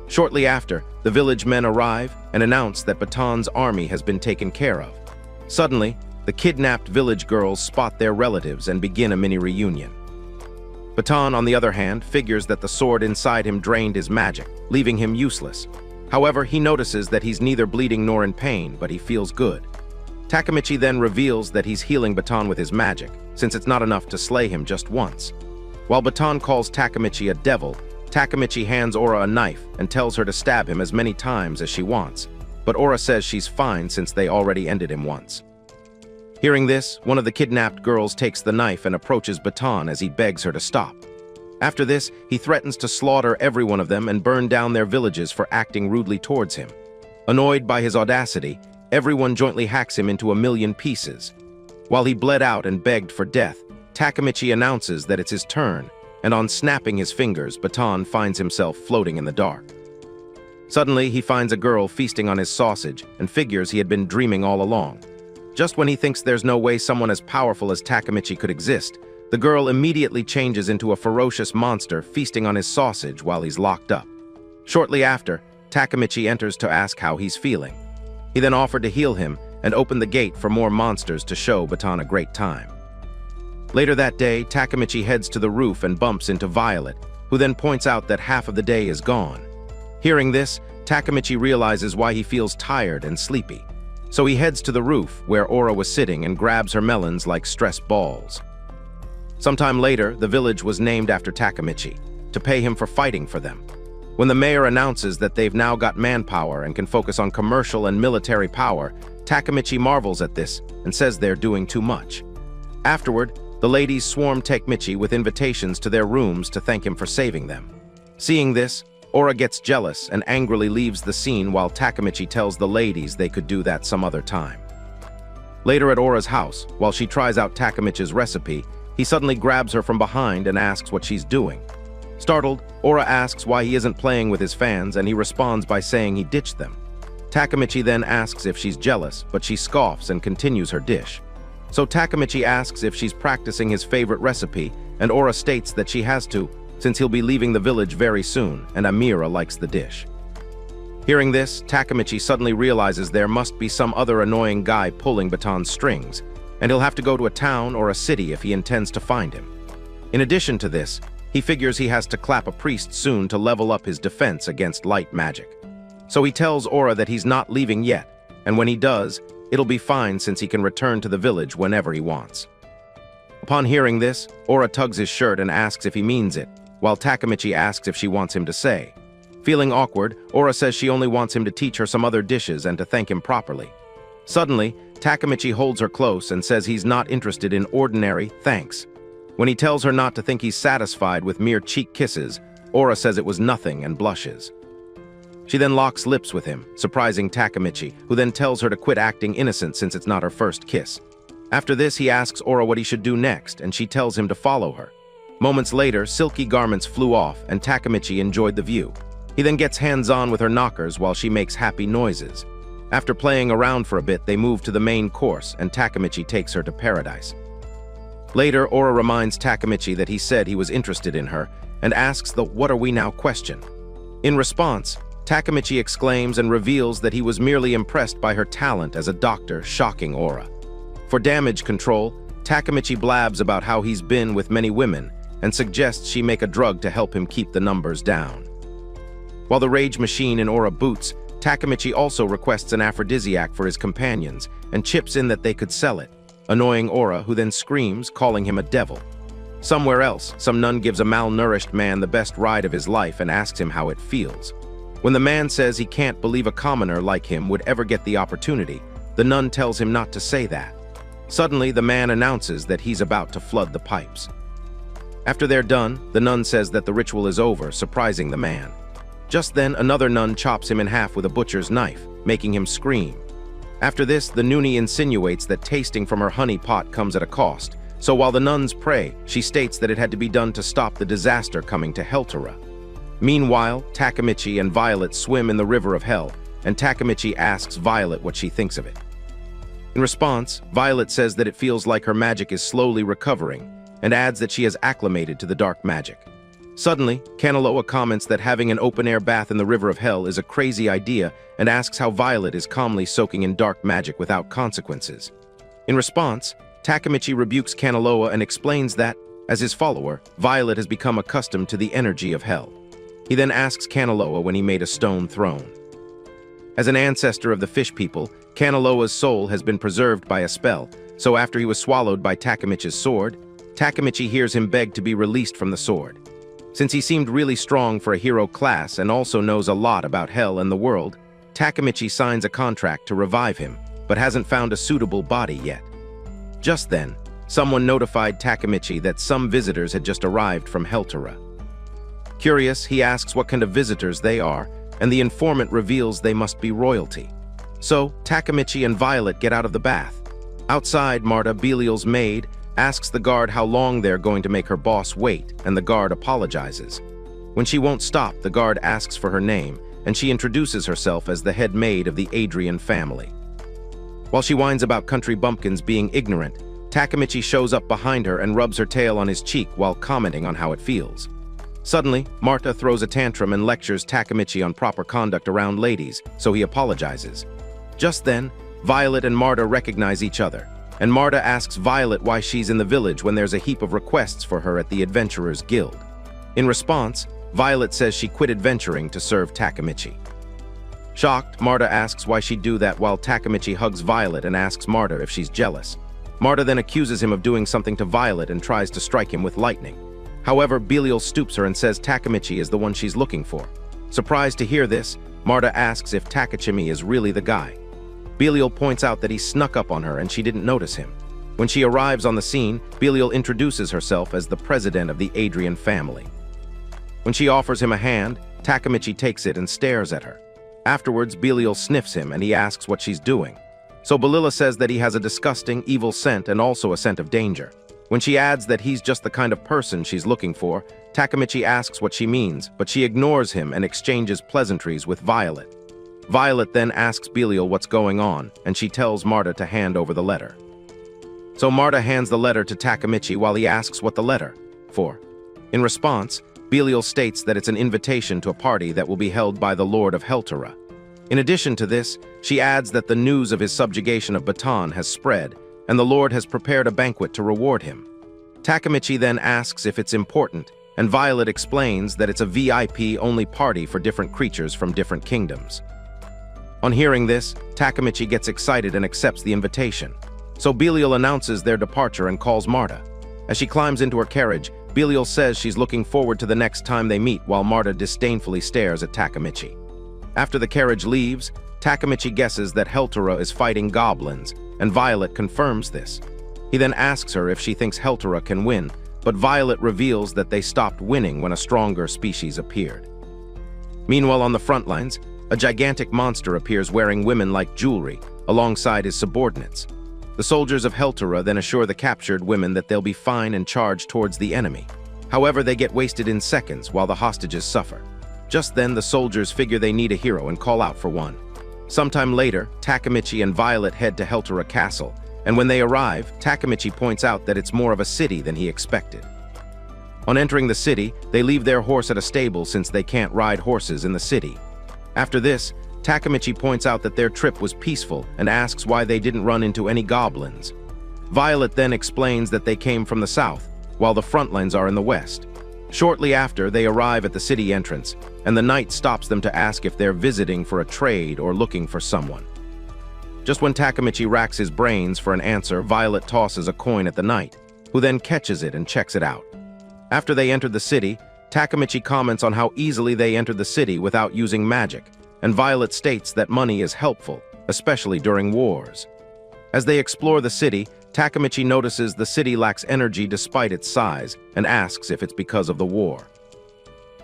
Shortly after, the village men arrive and announce that Baton's army has been taken care of. Suddenly, the kidnapped village girls spot their relatives and begin a mini reunion. Baton, on the other hand, figures that the sword inside him drained his magic, leaving him useless. However, he notices that he's neither bleeding nor in pain, but he feels good. Takemichi then reveals that he's healing Baton with his magic, since it's not enough to slay him just once. While Baton calls Takemichi a devil, Takemichi hands Aura a knife and tells her to stab him as many times as she wants, but Aura says she's fine since they already ended him once. Hearing this, one of the kidnapped girls takes the knife and approaches Baton as he begs her to stop. After this, he threatens to slaughter every one of them and burn down their villages for acting rudely towards him. Annoyed by his audacity, everyone jointly hacks him into 1,000,000 pieces. While he bled out and begged for death, Takemichi announces that it's his turn, and on snapping his fingers, Baton finds himself floating in the dark. Suddenly, he finds a girl feasting on his sausage and figures he had been dreaming all along. Just when he thinks there's no way someone as powerful as Takemichi could exist, the girl immediately changes into a ferocious monster feasting on his sausage while he's locked up. Shortly after, Takemichi enters to ask how he's feeling. He then offered to heal him and opened the gate for more monsters to show Baton a great time. Later that day, Takemichi heads to the roof and bumps into Violet, who then points out that half of the day is gone. Hearing this, Takemichi realizes why he feels tired and sleepy. So he heads to the roof, where Aura was sitting, and grabs her melons like stress balls. Sometime later, the village was named after Takemichi, to pay him for fighting for them. When the mayor announces that they've now got manpower and can focus on commercial and military power, Takemichi marvels at this and says they're doing too much. Afterward, the ladies swarm Takemichi with invitations to their rooms to thank him for saving them. Seeing this, Aura gets jealous and angrily leaves the scene while Takemichi tells the ladies they could do that some other time. Later at Aura's house, while she tries out Takemichi's recipe, he suddenly grabs her from behind and asks what she's doing. Startled, Aura asks why he isn't playing with his fans, and he responds by saying he ditched them. Takemichi then asks if she's jealous, but she scoffs and continues her dish. So Takemichi asks if she's practicing his favorite recipe, and Aura states that she has to, since he'll be leaving the village very soon, and Amira likes the dish. Hearing this, Takemichi suddenly realizes there must be some other annoying guy pulling Baton's strings, and he'll have to go to a town or a city if he intends to find him. In addition to this, he figures he has to clap a priest soon to level up his defense against light magic. So he tells Aura that he's not leaving yet, and when he does, it'll be fine since he can return to the village whenever he wants. Upon hearing this, Aura tugs his shirt and asks if he means it, while Takemichi asks if she wants him to say. Feeling awkward, Aura says she only wants him to teach her some other dishes and to thank him properly. Suddenly, Takemichi holds her close and says he's not interested in ordinary thanks. When he tells her not to think he's satisfied with mere cheek kisses, Aura says it was nothing and blushes. She then locks lips with him, surprising Takemichi, who then tells her to quit acting innocent since it's not her first kiss. After this, he asks Aura what he should do next, and she tells him to follow her. Moments later, silky garments flew off, and Takemichi enjoyed the view. He then gets hands-on with her knockers while she makes happy noises. After playing around for a bit, they move to the main course, and Takemichi takes her to paradise. Later, Aura reminds Takemichi that he said he was interested in her, and asks the "what are we now" question. In response, Takemichi exclaims and reveals that he was merely impressed by her talent as a doctor, shocking Aura. For damage control, Takemichi blabs about how he's been with many women, and suggests she make a drug to help him keep the numbers down. While the rage machine in Aura boots, Takemichi also requests an aphrodisiac for his companions, and chips in that they could sell it, annoying Aura, who then screams, calling him a devil. Somewhere else, some nun gives a malnourished man the best ride of his life and asks him how it feels. When the man says he can't believe a commoner like him would ever get the opportunity, the nun tells him not to say that. Suddenly, the man announces that he's about to flood the pipes. After they're done, the nun says that the ritual is over, surprising the man. Just then, another nun chops him in half with a butcher's knife, making him scream. After this, the noonie insinuates that tasting from her honey pot comes at a cost, so while the nuns pray, she states that it had to be done to stop the disaster coming to Heltera. Meanwhile, Takemichi and Violet swim in the river of hell, and Takemichi asks Violet what she thinks of it. In response, Violet says that it feels like her magic is slowly recovering, and adds that she has acclimated to the dark magic. Suddenly, Kanaloa comments that having an open-air bath in the river of hell is a crazy idea and asks how Violet is calmly soaking in dark magic without consequences. In response, Takemichi rebukes Kanaloa and explains that, as his follower, Violet has become accustomed to the energy of hell. He then asks Kanaloa when he made a stone throne. As an ancestor of the fish people, Kanaloa's soul has been preserved by a spell, so after he was swallowed by Takemichi's sword, Takemichi hears him beg to be released from the sword. Since he seemed really strong for a hero class and also knows a lot about hell and the world, Takemichi signs a contract to revive him, but hasn't found a suitable body yet. Just then, someone notified Takemichi that some visitors had just arrived from Heltera. Curious, he asks what kind of visitors they are, and the informant reveals they must be royalty. So, Takemichi and Violet get out of the bath. Outside, Marta, Belial's maid, asks the guard how long they're going to make her boss wait, and the guard apologizes. When she won't stop, the guard asks for her name, and she introduces herself as the head maid of the Adrian family. While she whines about country bumpkins being ignorant, Takemichi shows up behind her and rubs her tail on his cheek while commenting on how it feels. Suddenly, Marta throws a tantrum and lectures Takemichi on proper conduct around ladies, so he apologizes. Just then, Violet and Marta recognize each other, and Marta asks Violet why she's in the village when there's a heap of requests for her at the Adventurers Guild. In response, Violet says she quit adventuring to serve Takemichi. Shocked, Marta asks why she'd do that while Takemichi hugs Violet and asks Marta if she's jealous. Marta then accuses him of doing something to Violet and tries to strike him with lightning. However, Belial stoops her and says Takemichi is the one she's looking for. Surprised to hear this, Marta asks if Takemichi is really the guy. Belial points out that he snuck up on her and she didn't notice him. When she arrives on the scene, Belial introduces herself as the president of the Adrian family. When she offers him a hand, Takemichi takes it and stares at her. Afterwards, Belial sniffs him and he asks what she's doing. So Belilla says that he has a disgusting, evil scent and also a scent of danger. When she adds that he's just the kind of person she's looking for, Takemichi asks what she means, but she ignores him and exchanges pleasantries with Violet. Violet then asks Belial what's going on, and she tells Marta to hand over the letter. So Marta hands the letter to Takemichi while he asks what the letter for. In response, Belial states that it's an invitation to a party that will be held by the Lord of Heltera. In addition to this, she adds that the news of his subjugation of Baton has spread, and the Lord has prepared a banquet to reward him. Takemichi then asks if it's important, and Violet explains that it's a VIP-only party for different creatures from different kingdoms. On hearing this, Takemichi gets excited and accepts the invitation. So Belial announces their departure and calls Marta. As she climbs into her carriage, Belial says she's looking forward to the next time they meet while Marta disdainfully stares at Takemichi. After the carriage leaves, Takemichi guesses that Heltera is fighting goblins, and Violet confirms this. He then asks her if she thinks Heltera can win, but Violet reveals that they stopped winning when a stronger species appeared. Meanwhile, on the front lines, a gigantic monster appears wearing women-like jewelry, alongside his subordinates. The soldiers of Heltera then assure the captured women that they'll be fine and charge towards the enemy. However, they get wasted in seconds while the hostages suffer. Just then, the soldiers figure they need a hero and call out for one. Sometime later, Takemichi and Violet head to Heltera Castle, and when they arrive, Takemichi points out that it's more of a city than he expected. On entering the city, they leave their horse at a stable since they can't ride horses in the city. After this, Takemichi points out that their trip was peaceful and asks why they didn't run into any goblins. Violet then explains that they came from the south, while the front lines are in the west. Shortly after, they arrive at the city entrance, and the knight stops them to ask if they're visiting for a trade or looking for someone. Just when Takemichi racks his brains for an answer, Violet tosses a coin at the knight, who then catches it and checks it out. After they enter the city, Takemichi comments on how easily they entered the city without using magic, and Violet states that money is helpful, especially during wars. As they explore the city, Takemichi notices the city lacks energy despite its size and asks if it's because of the war.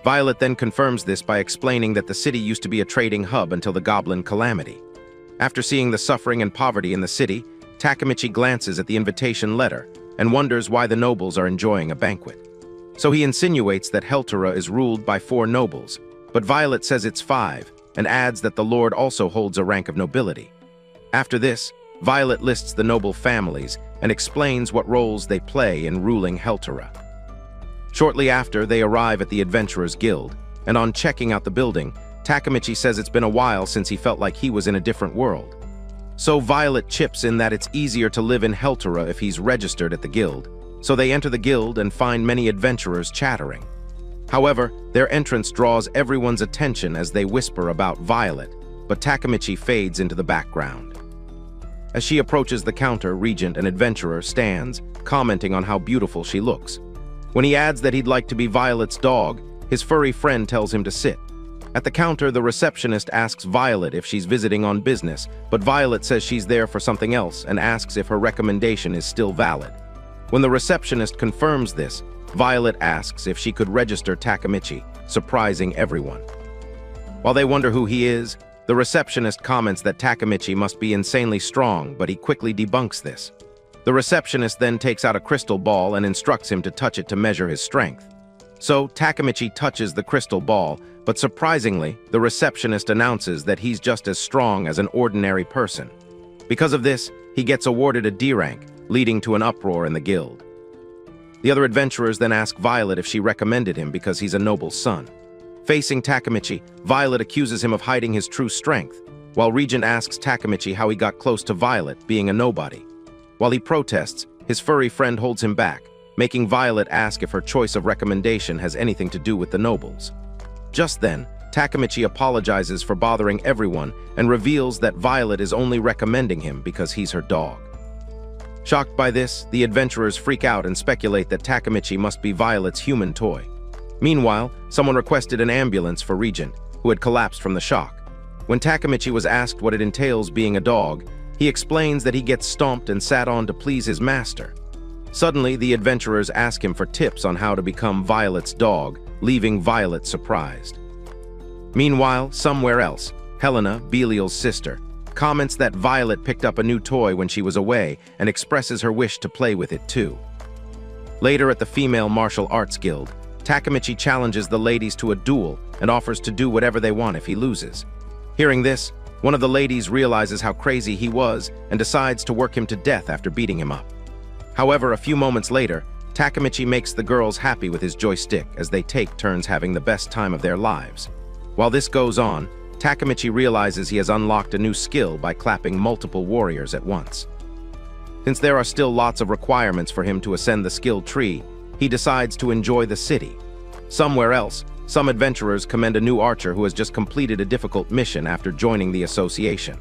Violet then confirms this by explaining that the city used to be a trading hub until the goblin calamity. After seeing the suffering and poverty in the city, Takemichi glances at the invitation letter and wonders why the nobles are enjoying a banquet. So he insinuates that Heltera is ruled by 4 nobles, but Violet says it's 5, and adds that the Lord also holds a rank of nobility. After this, Violet lists the noble families and explains what roles they play in ruling Heltera. Shortly after, they arrive at the Adventurers Guild, and on checking out the building, Takemichi says it's been a while since he felt like he was in a different world. So Violet chips in that it's easier to live in Heltera if he's registered at the guild, so they enter the guild and find many adventurers chattering. However, their entrance draws everyone's attention as they whisper about Violet, but Takemichi fades into the background. As she approaches the counter, Regent, an adventurer, stands, commenting on how beautiful she looks. When he adds that he'd like to be Violet's dog, his furry friend tells him to sit. At the counter, the receptionist asks Violet if she's visiting on business, but Violet says she's there for something else and asks if her recommendation is still valid. When the receptionist confirms this, Violet asks if she could register Takemichi, surprising everyone. While they wonder who he is, the receptionist comments that Takemichi must be insanely strong, but he quickly debunks this. The receptionist then takes out a crystal ball and instructs him to touch it to measure his strength. So Takemichi touches the crystal ball, but surprisingly, the receptionist announces that he's just as strong as an ordinary person. Because of this, he gets awarded a D rank, leading to an uproar in the guild. The other adventurers then ask Violet if she recommended him because he's a noble son. Facing Takemichi, Violet accuses him of hiding his true strength, while Regent asks Takemichi how he got close to Violet, being a nobody. While he protests, his furry friend holds him back, making Violet ask if her choice of recommendation has anything to do with the nobles. Just then, Takemichi apologizes for bothering everyone and reveals that Violet is only recommending him because he's her dog. Shocked by this, the adventurers freak out and speculate that Takemichi must be Violet's human toy. Meanwhile, someone requested an ambulance for Regent, who had collapsed from the shock. When Takemichi was asked what it entails being a dog, he explains that he gets stomped and sat on to please his master. Suddenly, the adventurers ask him for tips on how to become Violet's dog, leaving Violet surprised. Meanwhile, somewhere else, Helena, Belial's sister, comments that Violet picked up a new toy when she was away and expresses her wish to play with it too. Later at the Female Martial Arts Guild, Takemichi challenges the ladies to a duel and offers to do whatever they want if he loses. Hearing this, one of the ladies realizes how crazy he was and decides to work him to death after beating him up. However, a few moments later, Takemichi makes the girls happy with his joystick as they take turns having the best time of their lives. While this goes on, Takemichi realizes he has unlocked a new skill by clapping multiple warriors at once. Since there are still lots of requirements for him to ascend the skill tree, he decides to enjoy the city. Somewhere else, some adventurers commend a new archer who has just completed a difficult mission after joining the association.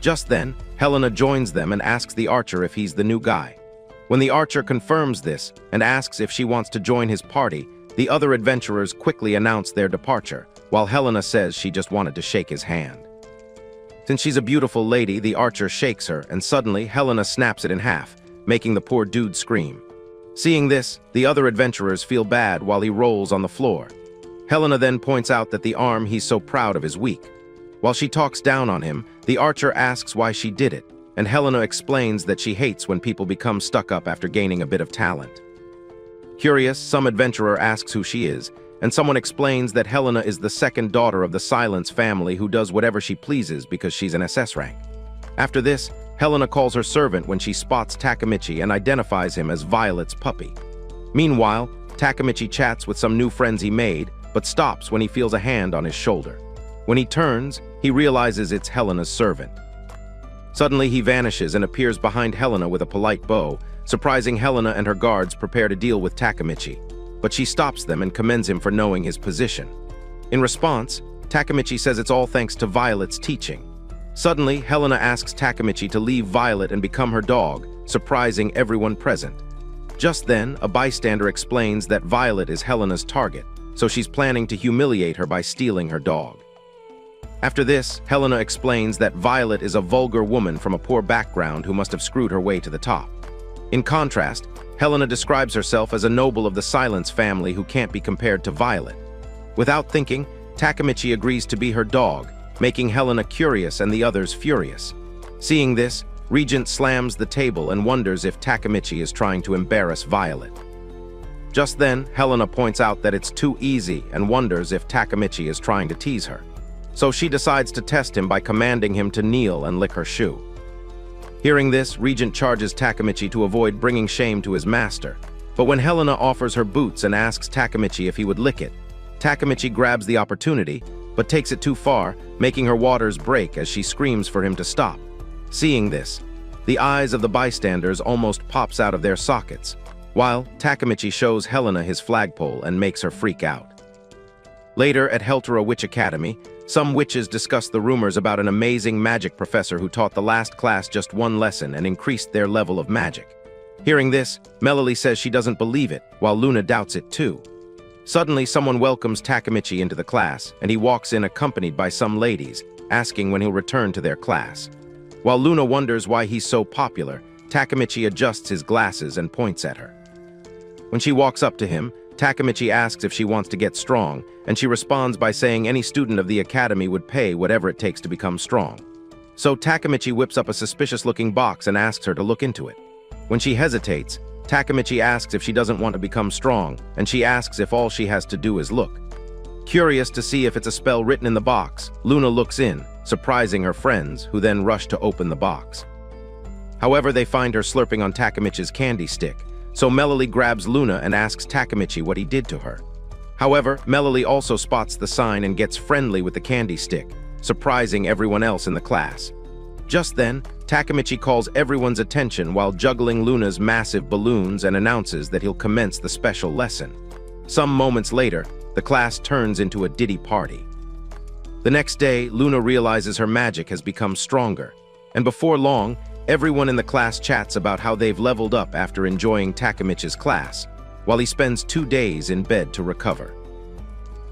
Just then, Helena joins them and asks the archer if he's the new guy. When the archer confirms this and asks if she wants to join his party, the other adventurers quickly announce their departure, while Helena says she just wanted to shake his hand. Since she's a beautiful lady, the archer shakes her, and suddenly Helena snaps it in half, making the poor dude scream. Seeing this, the other adventurers feel bad while he rolls on the floor. Helena then points out that the arm he's so proud of is weak. While she talks down on him, the archer asks why she did it, and Helena explains that she hates when people become stuck up after gaining a bit of talent. Curious, some adventurer asks who she is, and someone explains that Helena is the second daughter of the Silence family who does whatever she pleases because she's an SS rank. After this, Helena calls her servant when she spots Takemichi and identifies him as Violet's puppy. Meanwhile, Takemichi chats with some new friends he made, but stops when he feels a hand on his shoulder. When he turns, he realizes it's Helena's servant. Suddenly, he vanishes and appears behind Helena with a polite bow, surprising Helena and her guards prepare to deal with Takemichi, but she stops them and commends him for knowing his position. In response, Takemichi says it's all thanks to Violet's teaching. Suddenly, Helena asks Takemichi to leave Violet and become her dog, surprising everyone present. Just then, a bystander explains that Violet is Helena's target, so she's planning to humiliate her by stealing her dog. After this, Helena explains that Violet is a vulgar woman from a poor background who must have screwed her way to the top. In contrast, Helena describes herself as a noble of the Silence family who can't be compared to Violet. Without thinking, Takemichi agrees to be her dog, making Helena curious and the others furious. Seeing this, Regent slams the table and wonders if Takemichi is trying to embarrass Violet. Just then, Helena points out that it's too easy and wonders if Takemichi is trying to tease her. So she decides to test him by commanding him to kneel and lick her shoe. Hearing this, Regent charges Takemichi to avoid bringing shame to his master. But when Helena offers her boots and asks Takemichi if he would lick it, Takemichi grabs the opportunity, but takes it too far, making her waters break as she screams for him to stop. Seeing this, the eyes of the bystanders almost pops out of their sockets, while Takemichi shows Helena his flagpole and makes her freak out. Later at Heltera Witch Academy, some witches discuss the rumors about an amazing magic professor who taught the last class just one lesson and increased their level of magic. Hearing this, Melody says she doesn't believe it, while Luna doubts it too. Suddenly, someone welcomes Takemichi into the class, and he walks in accompanied by some ladies, asking when he'll return to their class. While Luna wonders why he's so popular, Takemichi adjusts his glasses and points at her. When she walks up to him, Takemichi asks if she wants to get strong, and she responds by saying any student of the academy would pay whatever it takes to become strong. So Takemichi whips up a suspicious-looking box and asks her to look into it. When she hesitates, Takemichi asks if she doesn't want to become strong, and she asks if all she has to do is look. Curious to see if it's a spell written in the box, Luna looks in, surprising her friends, who then rush to open the box. However, they find her slurping on Takemichi's candy stick, so Melody grabs Luna and asks Takemichi what he did to her. However, Melody also spots the sign and gets friendly with the candy stick, surprising everyone else in the class. Just then, Takemichi calls everyone's attention while juggling Luna's massive balloons and announces that he'll commence the special lesson. Some moments later, the class turns into a ditty party. The next day, Luna realizes her magic has become stronger, and before long, everyone in the class chats about how they've leveled up after enjoying Takemichi's class, while he spends 2 days in bed to recover.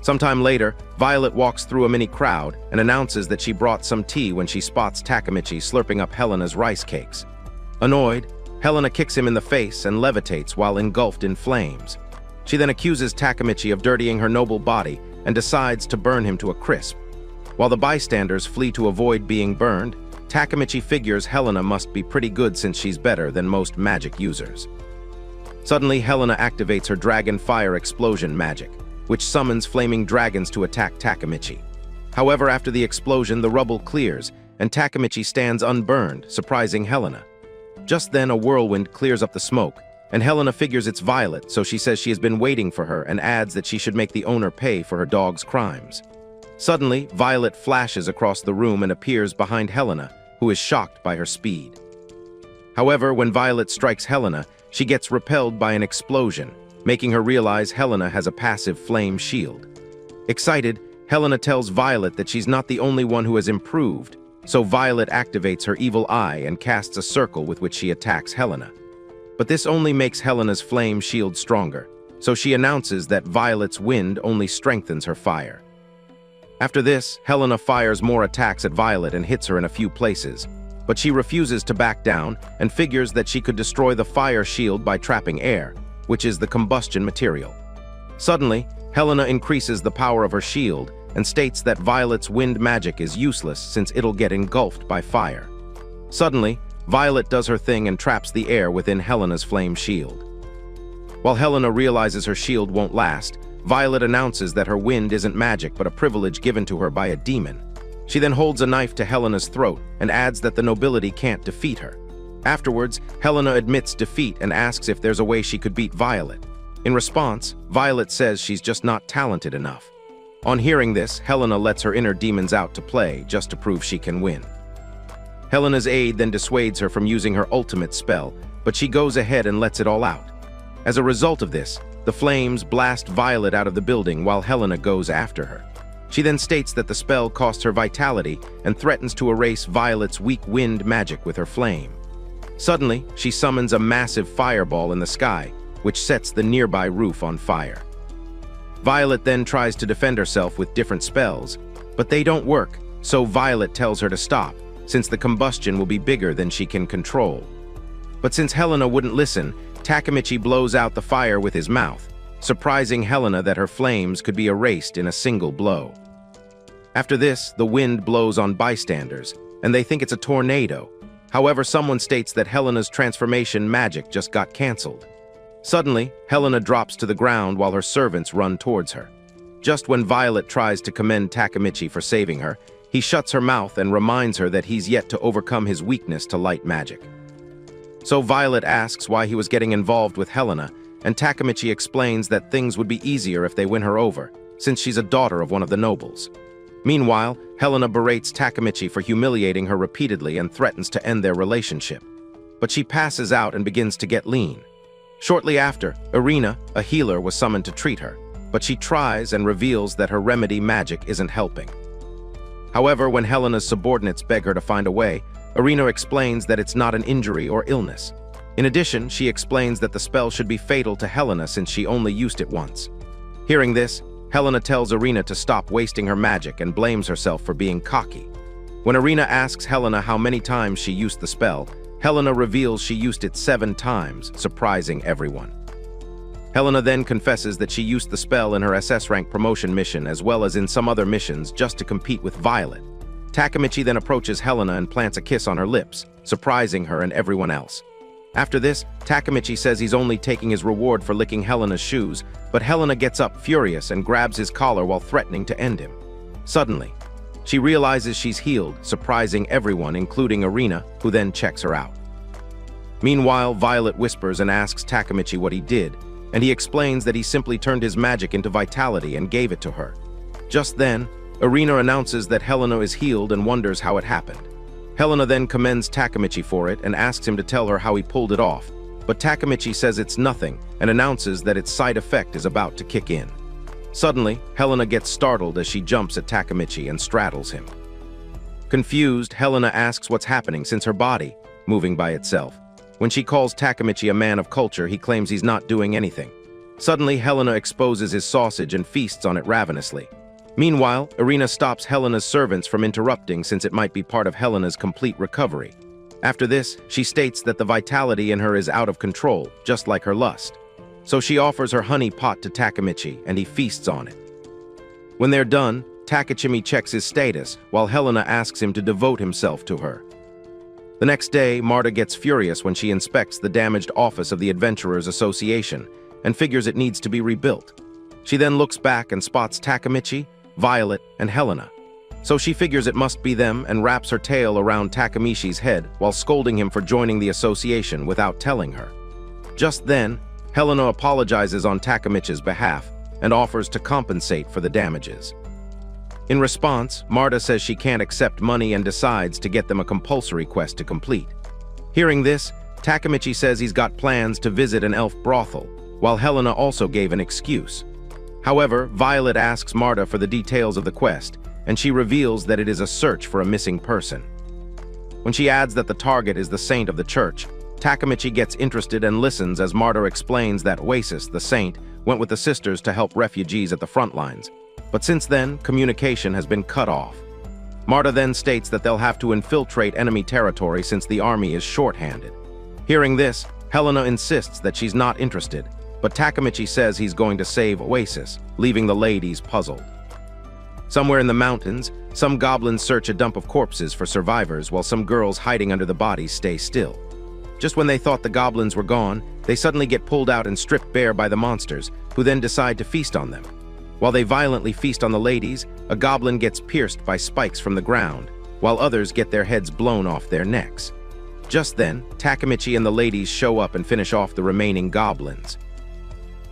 Sometime later, Violet walks through a mini crowd and announces that she brought some tea when she spots Takemichi slurping up Helena's rice cakes. Annoyed, Helena kicks him in the face and levitates while engulfed in flames. She then accuses Takemichi of dirtying her noble body and decides to burn him to a crisp. While the bystanders flee to avoid being burned, Takemichi figures Helena must be pretty good since she's better than most magic users. Suddenly, Helena activates her dragon fire explosion magic, which summons flaming dragons to attack Takemichi. However, after the explosion, the rubble clears, and Takemichi stands unburned, surprising Helena. Just then, a whirlwind clears up the smoke, and Helena figures it's Violet, so she says she has been waiting for her and adds that she should make the owner pay for her dog's crimes. Suddenly, Violet flashes across the room and appears behind Helena, who is shocked by her speed. However, when Violet strikes Helena, she gets repelled by an explosion, making her realize Helena has a passive flame shield. Excited, Helena tells Violet that she's not the only one who has improved, so Violet activates her evil eye and casts a circle with which she attacks Helena. But this only makes Helena's flame shield stronger, so she announces that Violet's wind only strengthens her fire. After this, Helena fires more attacks at Violet and hits her in a few places, but she refuses to back down and figures that she could destroy the fire shield by trapping air, which is the combustion material. Suddenly, Helena increases the power of her shield and states that Violet's wind magic is useless since it'll get engulfed by fire. Suddenly, Violet does her thing and traps the air within Helena's flame shield. While Helena realizes her shield won't last, Violet announces that her wind isn't magic but a privilege given to her by a demon. She then holds a knife to Helena's throat and adds that the nobility can't defeat her. Afterwards, Helena admits defeat and asks if there's a way she could beat Violet. In response, Violet says she's just not talented enough. On hearing this, Helena lets her inner demons out to play just to prove she can win. Helena's aide then dissuades her from using her ultimate spell, but she goes ahead and lets it all out. As a result of this, the flames blast Violet out of the building while Helena goes after her. She then states that the spell costs her vitality and threatens to erase Violet's weak wind magic with her flame. Suddenly, she summons a massive fireball in the sky, which sets the nearby roof on fire. Violet then tries to defend herself with different spells, but they don't work, so Violet tells her to stop, since the combustion will be bigger than she can control. But since Helena wouldn't listen, Takemichi blows out the fire with his mouth, surprising Helena that her flames could be erased in a single blow. After this, the wind blows on bystanders, and they think it's a tornado. However, someone states that Helena's transformation magic just got cancelled. Suddenly, Helena drops to the ground while her servants run towards her. Just when Violet tries to commend Takemichi for saving her, he shuts her mouth and reminds her that he's yet to overcome his weakness to light magic. So Violet asks why he was getting involved with Helena, and Takemichi explains that things would be easier if they win her over, since she's a daughter of one of the nobles. Meanwhile, Helena berates Takemichi for humiliating her repeatedly and threatens to end their relationship. But she passes out and begins to get lean. Shortly after, Irina, a healer, was summoned to treat her, but she tries and reveals that her remedy magic isn't helping. However, when Helena's subordinates beg her to find a way, Irina explains that it's not an injury or illness. In addition, she explains that the spell should be fatal to Helena since she only used it once. Hearing this, Helena tells Irina to stop wasting her magic and blames herself for being cocky. When Irina asks Helena how many times she used the spell, Helena reveals she used it 7 times, surprising everyone. Helena then confesses that she used the spell in her SS rank promotion mission as well as in some other missions just to compete with Violet. Takemichi then approaches Helena and plants a kiss on her lips, surprising her and everyone else. After this, Takemichi says he's only taking his reward for licking Helena's shoes, but Helena gets up furious and grabs his collar while threatening to end him. Suddenly, she realizes she's healed, surprising everyone, including Irina, who then checks her out. Meanwhile, Violet whispers and asks Takemichi what he did, and he explains that he simply turned his magic into vitality and gave it to her. Just then, Irina announces that Helena is healed and wonders how it happened. Helena then commends Takemichi for it and asks him to tell her how he pulled it off, but Takemichi says it's nothing and announces that its side effect is about to kick in. Suddenly, Helena gets startled as she jumps at Takemichi and straddles him. Confused, Helena asks what's happening since her body, moving by itself. When she calls Takemichi a man of culture, he claims he's not doing anything. Suddenly, Helena exposes his sausage and feasts on it ravenously. Meanwhile, Irina stops Helena's servants from interrupting since it might be part of Helena's complete recovery. After this, she states that the vitality in her is out of control, just like her lust. So she offers her honey pot to Takemichi, and he feasts on it. When they're done, Takemichi checks his status, while Helena asks him to devote himself to her. The next day, Marta gets furious when she inspects the damaged office of the Adventurers Association and figures it needs to be rebuilt. She then looks back and spots Takemichi, Violet, and Helena. So she figures it must be them and wraps her tail around Takemichi's head while scolding him for joining the association without telling her. Just then, Helena apologizes on Takemichi's behalf and offers to compensate for the damages. In response, Marta says she can't accept money and decides to get them a compulsory quest to complete. Hearing this, Takemichi says he's got plans to visit an elf brothel, while Helena also gave an excuse. However, Violet asks Marta for the details of the quest, and she reveals that it is a search for a missing person. When she adds that the target is the saint of the church, Takemichi gets interested and listens as Marta explains that Oasis, the saint, went with the sisters to help refugees at the front lines. But since then, communication has been cut off. Marta then states that they'll have to infiltrate enemy territory since the army is short-handed. Hearing this, Helena insists that she's not interested, but Takemichi says he's going to save Oasis, leaving the ladies puzzled. Somewhere in the mountains, some goblins search a dump of corpses for survivors while some girls hiding under the bodies stay still. Just when they thought the goblins were gone, they suddenly get pulled out and stripped bare by the monsters, who then decide to feast on them. While they violently feast on the ladies, a goblin gets pierced by spikes from the ground, while others get their heads blown off their necks. Just then, Takemichi and the ladies show up and finish off the remaining goblins.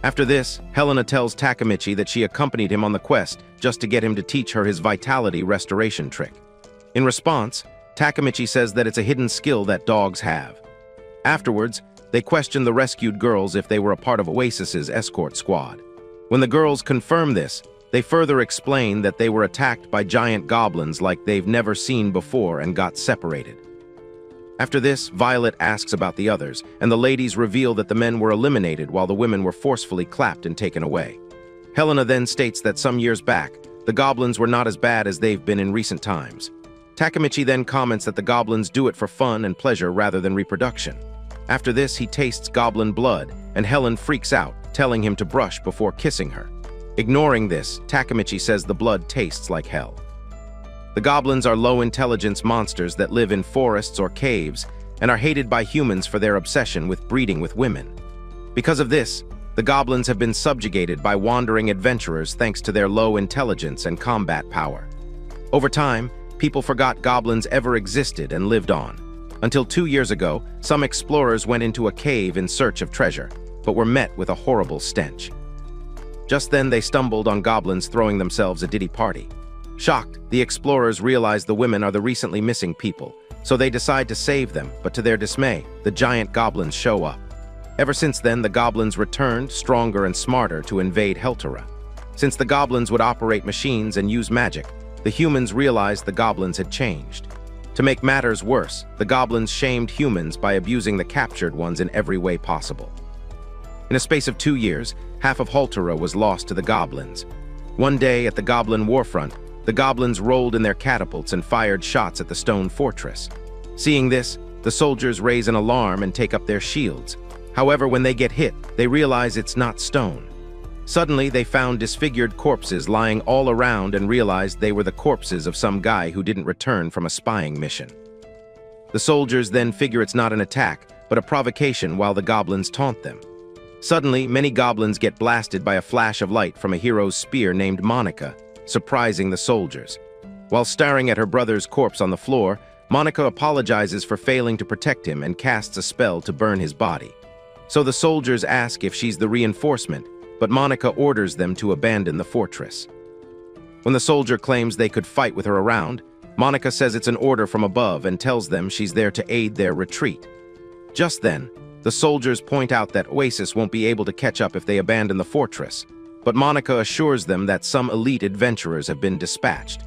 After this, Helena tells Takemichi that she accompanied him on the quest just to get him to teach her his vitality restoration trick. In response, Takemichi says that it's a hidden skill that dogs have. Afterwards, they question the rescued girls if they were a part of Oasis's escort squad. When the girls confirm this, they further explain that they were attacked by giant goblins like they've never seen before and got separated. After this, Violet asks about the others, and the ladies reveal that the men were eliminated while the women were forcefully clapped and taken away. Helena then states that some years back, the goblins were not as bad as they've been in recent times. Takemichi then comments that the goblins do it for fun and pleasure rather than reproduction. After this, he tastes goblin blood, and Helen freaks out, telling him to brush before kissing her. Ignoring this, Takemichi says the blood tastes like hell. The goblins are low-intelligence monsters that live in forests or caves and are hated by humans for their obsession with breeding with women. Because of this, the goblins have been subjugated by wandering adventurers thanks to their low intelligence and combat power. Over time, people forgot goblins ever existed and lived on. Until 2 years ago, some explorers went into a cave in search of treasure, but were met with a horrible stench. Just then they stumbled on goblins throwing themselves a ditty party. Shocked, the explorers realize the women are the recently missing people, so they decide to save them, but to their dismay, the giant goblins show up. Ever since then, the goblins returned, stronger and smarter, to invade Heltera. Since the goblins would operate machines and use magic, the humans realized the goblins had changed. To make matters worse, the goblins shamed humans by abusing the captured ones in every way possible. In a space of 2 years, half of Heltera was lost to the goblins. One day at the goblin warfront, the goblins rolled in their catapults and fired shots at the stone fortress. Seeing this, the soldiers raise an alarm and take up their shields. However, when they get hit, they realize it's not stone. Suddenly, they found disfigured corpses lying all around and realized they were the corpses of some guy who didn't return from a spying mission. The soldiers then figure it's not an attack, but a provocation while the goblins taunt them. Suddenly, many goblins get blasted by a flash of light from a hero's spear named Monica, surprising the soldiers. While staring at her brother's corpse on the floor, Monica apologizes for failing to protect him and casts a spell to burn his body. So the soldiers ask if she's the reinforcement, but Monica orders them to abandon the fortress. When the soldier claims they could fight with her around, Monica says it's an order from above and tells them she's there to aid their retreat. Just then, the soldiers point out that Oasis won't be able to catch up if they abandon the fortress, but Monica assures them that some elite adventurers have been dispatched.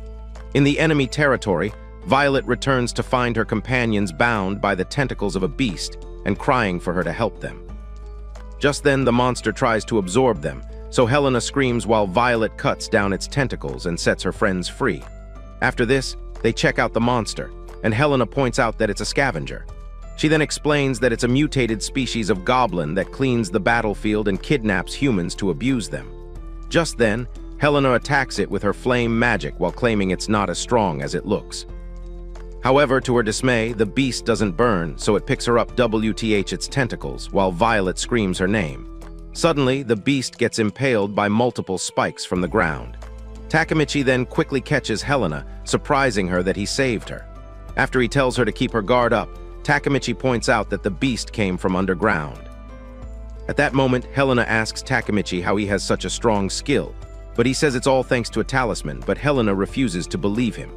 In the enemy territory, Violet returns to find her companions bound by the tentacles of a beast and crying for her to help them. Just then, the monster tries to absorb them, so Helena screams while Violet cuts down its tentacles and sets her friends free. After this, they check out the monster, and Helena points out that it's a scavenger. She then explains that it's a mutated species of goblin that cleans the battlefield and kidnaps humans to abuse them. Just then, Helena attacks it with her flame magic while claiming it's not as strong as it looks. However, to her dismay, the beast doesn't burn, so it picks her up WTH its tentacles, while Violet screams her name. Suddenly, the beast gets impaled by multiple spikes from the ground. Takemichi then quickly catches Helena, surprising her that he saved her. After he tells her to keep her guard up, Takemichi points out that the beast came from underground. At that moment, Helena asks Takemichi how he has such a strong skill, but he says it's all thanks to a talisman, but Helena refuses to believe him.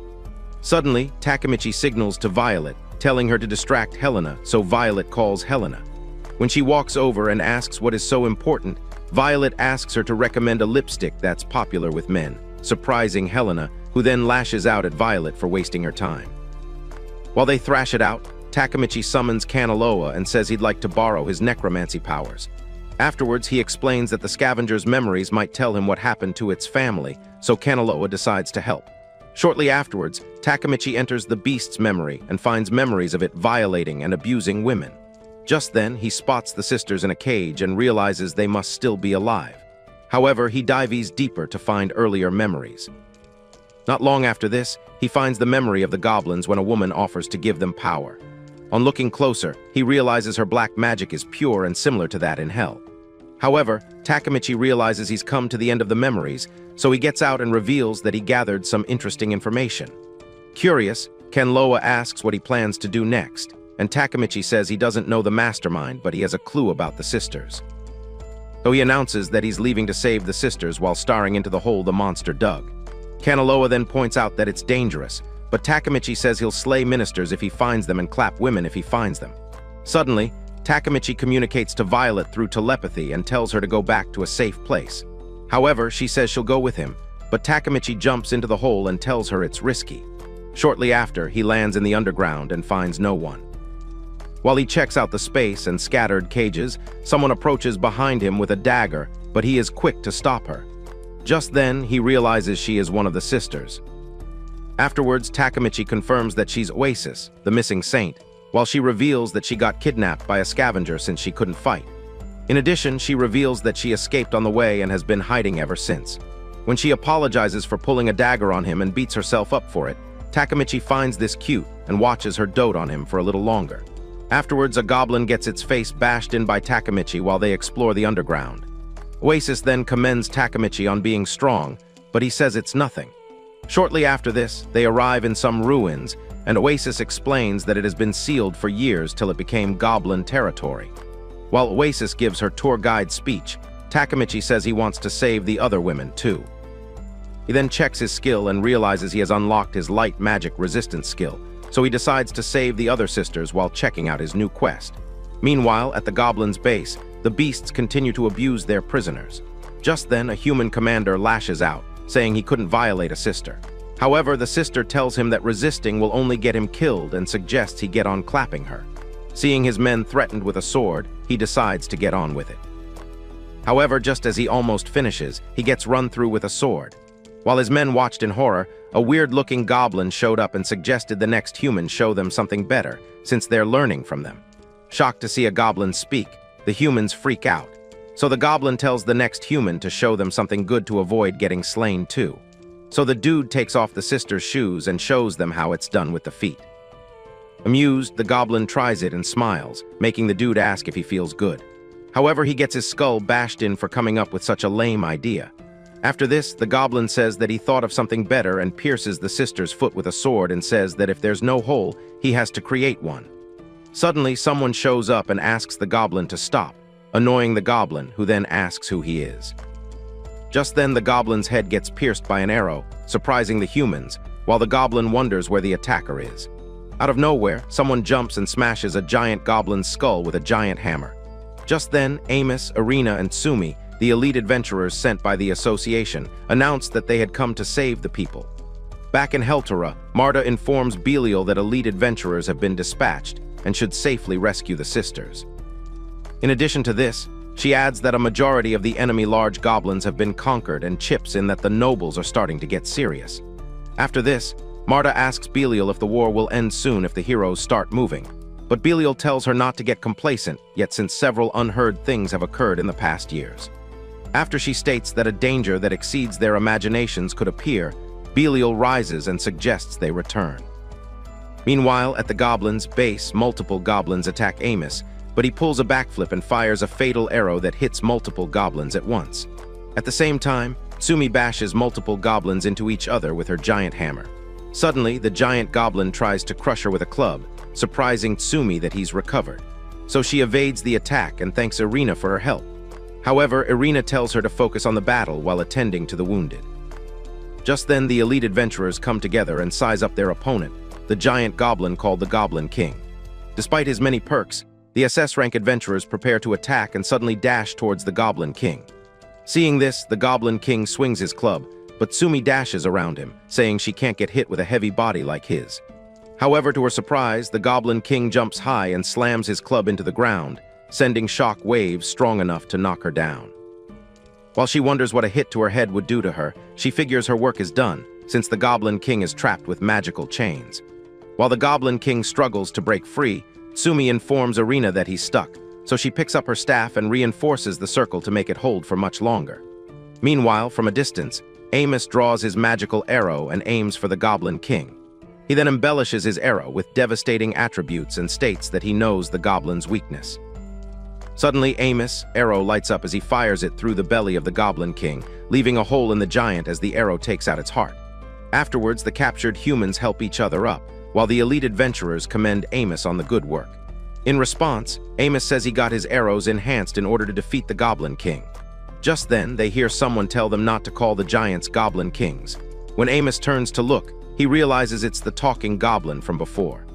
Suddenly, Takemichi signals to Violet, telling her to distract Helena, so Violet calls Helena. When she walks over and asks what is so important, Violet asks her to recommend a lipstick that's popular with men, surprising Helena, who then lashes out at Violet for wasting her time. While they thrash it out, Takemichi summons Kanaloa and says he'd like to borrow his necromancy powers. Afterwards, he explains that the scavenger's memories might tell him what happened to its family, so Kanaloa decides to help. Shortly afterwards, Takemichi enters the beast's memory and finds memories of it violating and abusing women. Just then, he spots the sisters in a cage and realizes they must still be alive. However, he dives deeper to find earlier memories. Not long after this, he finds the memory of the goblins when a woman offers to give them power. On looking closer, he realizes her black magic is pure and similar to that in hell. However, Takemichi realizes he's come to the end of the memories, so he gets out and reveals that he gathered some interesting information. Curious, Kanaloa asks what he plans to do next, and Takemichi says he doesn't know the mastermind, but he has a clue about the sisters. So he announces that he's leaving to save the sisters while staring into the hole the monster dug. Kanaloa then points out that it's dangerous, but Takemichi says he'll slay ministers if he finds them and clap women if he finds them. Suddenly, Takemichi communicates to Violet through telepathy and tells her to go back to a safe place. However, she says she'll go with him, but Takemichi jumps into the hole and tells her it's risky. Shortly after, he lands in the underground and finds no one. While he checks out the space and scattered cages, someone approaches behind him with a dagger, but he is quick to stop her. Just then, he realizes she is one of the sisters. Afterwards, Takemichi confirms that she's Oasis, the missing saint, while she reveals that she got kidnapped by a scavenger since she couldn't fight. In addition, she reveals that she escaped on the way and has been hiding ever since. When she apologizes for pulling a dagger on him and beats herself up for it, Takemichi finds this cute and watches her dote on him for a little longer. Afterwards, a goblin gets its face bashed in by Takemichi while they explore the underground. Oasis then commends Takemichi on being strong, but he says it's nothing. Shortly after this, they arrive in some ruins, and Oasis explains that it has been sealed for years till it became goblin territory. While Oasis gives her tour guide speech, Takemichi says he wants to save the other women too. He then checks his skill and realizes he has unlocked his light magic resistance skill, so he decides to save the other sisters while checking out his new quest. Meanwhile, at the goblin's base, the beasts continue to abuse their prisoners. Just then, a human commander lashes out, saying he couldn't violate a sister. However, the sister tells him that resisting will only get him killed and suggests he get on clapping her. Seeing his men threatened with a sword, he decides to get on with it. However, just as he almost finishes, he gets run through with a sword. While his men watched in horror, a weird-looking goblin showed up and suggested the next human show them something better, since they're learning from them. Shocked to see a goblin speak, the humans freak out. So the goblin tells the next human to show them something good to avoid getting slain too. So the dude takes off the sister's shoes and shows them how it's done with the feet. Amused, the goblin tries it and smiles, making the dude ask if he feels good. However, he gets his skull bashed in for coming up with such a lame idea. After this, the goblin says that he thought of something better and pierces the sister's foot with a sword and says that if there's no hole, he has to create one. Suddenly, someone shows up and asks the goblin to stop, annoying the goblin, who then asks who he is. Just then, the goblin's head gets pierced by an arrow, surprising the humans, while the goblin wonders where the attacker is. Out of nowhere, someone jumps and smashes a giant goblin's skull with a giant hammer. Just then, Amos, Irina, and Sumi, the elite adventurers sent by the association, announced that they had come to save the people. Back in Heltora, Marta informs Belial that elite adventurers have been dispatched and should safely rescue the sisters. In addition to this, she adds that a majority of the enemy large goblins have been conquered and chips in that the nobles are starting to get serious. After this, Marta asks Belial if the war will end soon if the heroes start moving, but Belial tells her not to get complacent, yet since several unheard things have occurred in the past years. After she states that a danger that exceeds their imaginations could appear, Belial rises and suggests they return. Meanwhile, at the goblins' base, multiple goblins attack Amos, but he pulls a backflip and fires a fatal arrow that hits multiple goblins at once. At the same time, Sumi bashes multiple goblins into each other with her giant hammer. Suddenly, the giant goblin tries to crush her with a club, surprising Sumi that he's recovered. So she evades the attack and thanks Irina for her help. However, Irina tells her to focus on the battle while attending to the wounded. Just then, the elite adventurers come together and size up their opponent, the giant goblin called the Goblin King. Despite his many perks, the SS-rank adventurers prepare to attack and suddenly dash towards the Goblin King. Seeing this, the Goblin King swings his club, but Sumi dashes around him, saying she can't get hit with a heavy body like his. However, to her surprise, the Goblin King jumps high and slams his club into the ground, sending shock waves strong enough to knock her down. While she wonders what a hit to her head would do to her, she figures her work is done, since the Goblin King is trapped with magical chains. While the Goblin King struggles to break free, Sumi informs Irina that he's stuck, so she picks up her staff and reinforces the circle to make it hold for much longer. Meanwhile, from a distance, Amos draws his magical arrow and aims for the Goblin King. He then embellishes his arrow with devastating attributes and states that he knows the goblin's weakness. Suddenly, Amos' arrow lights up as he fires it through the belly of the Goblin King, leaving a hole in the giant as the arrow takes out its heart. Afterwards, the captured humans help each other up, while the elite adventurers commend Amos on the good work. In response, Amos says he got his arrows enhanced in order to defeat the Goblin King. Just then, they hear someone tell them not to call the giants Goblin Kings. When Amos turns to look, he realizes it's the talking goblin from before.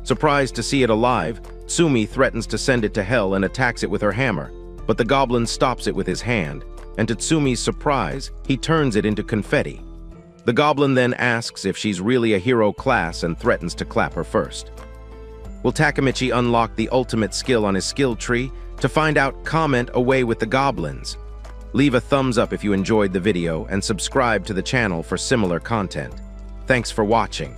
Surprised to see it alive, Sumi threatens to send it to hell and attacks it with her hammer, but the goblin stops it with his hand, and to Sumi's surprise, he turns it into confetti. The goblin then asks if she's really a hero class and threatens to clap her first. Will Takemichi unlock the ultimate skill on his skill tree? To find out, comment away with the goblins. Leave a thumbs up if you enjoyed the video and subscribe to the channel for similar content. Thanks for watching.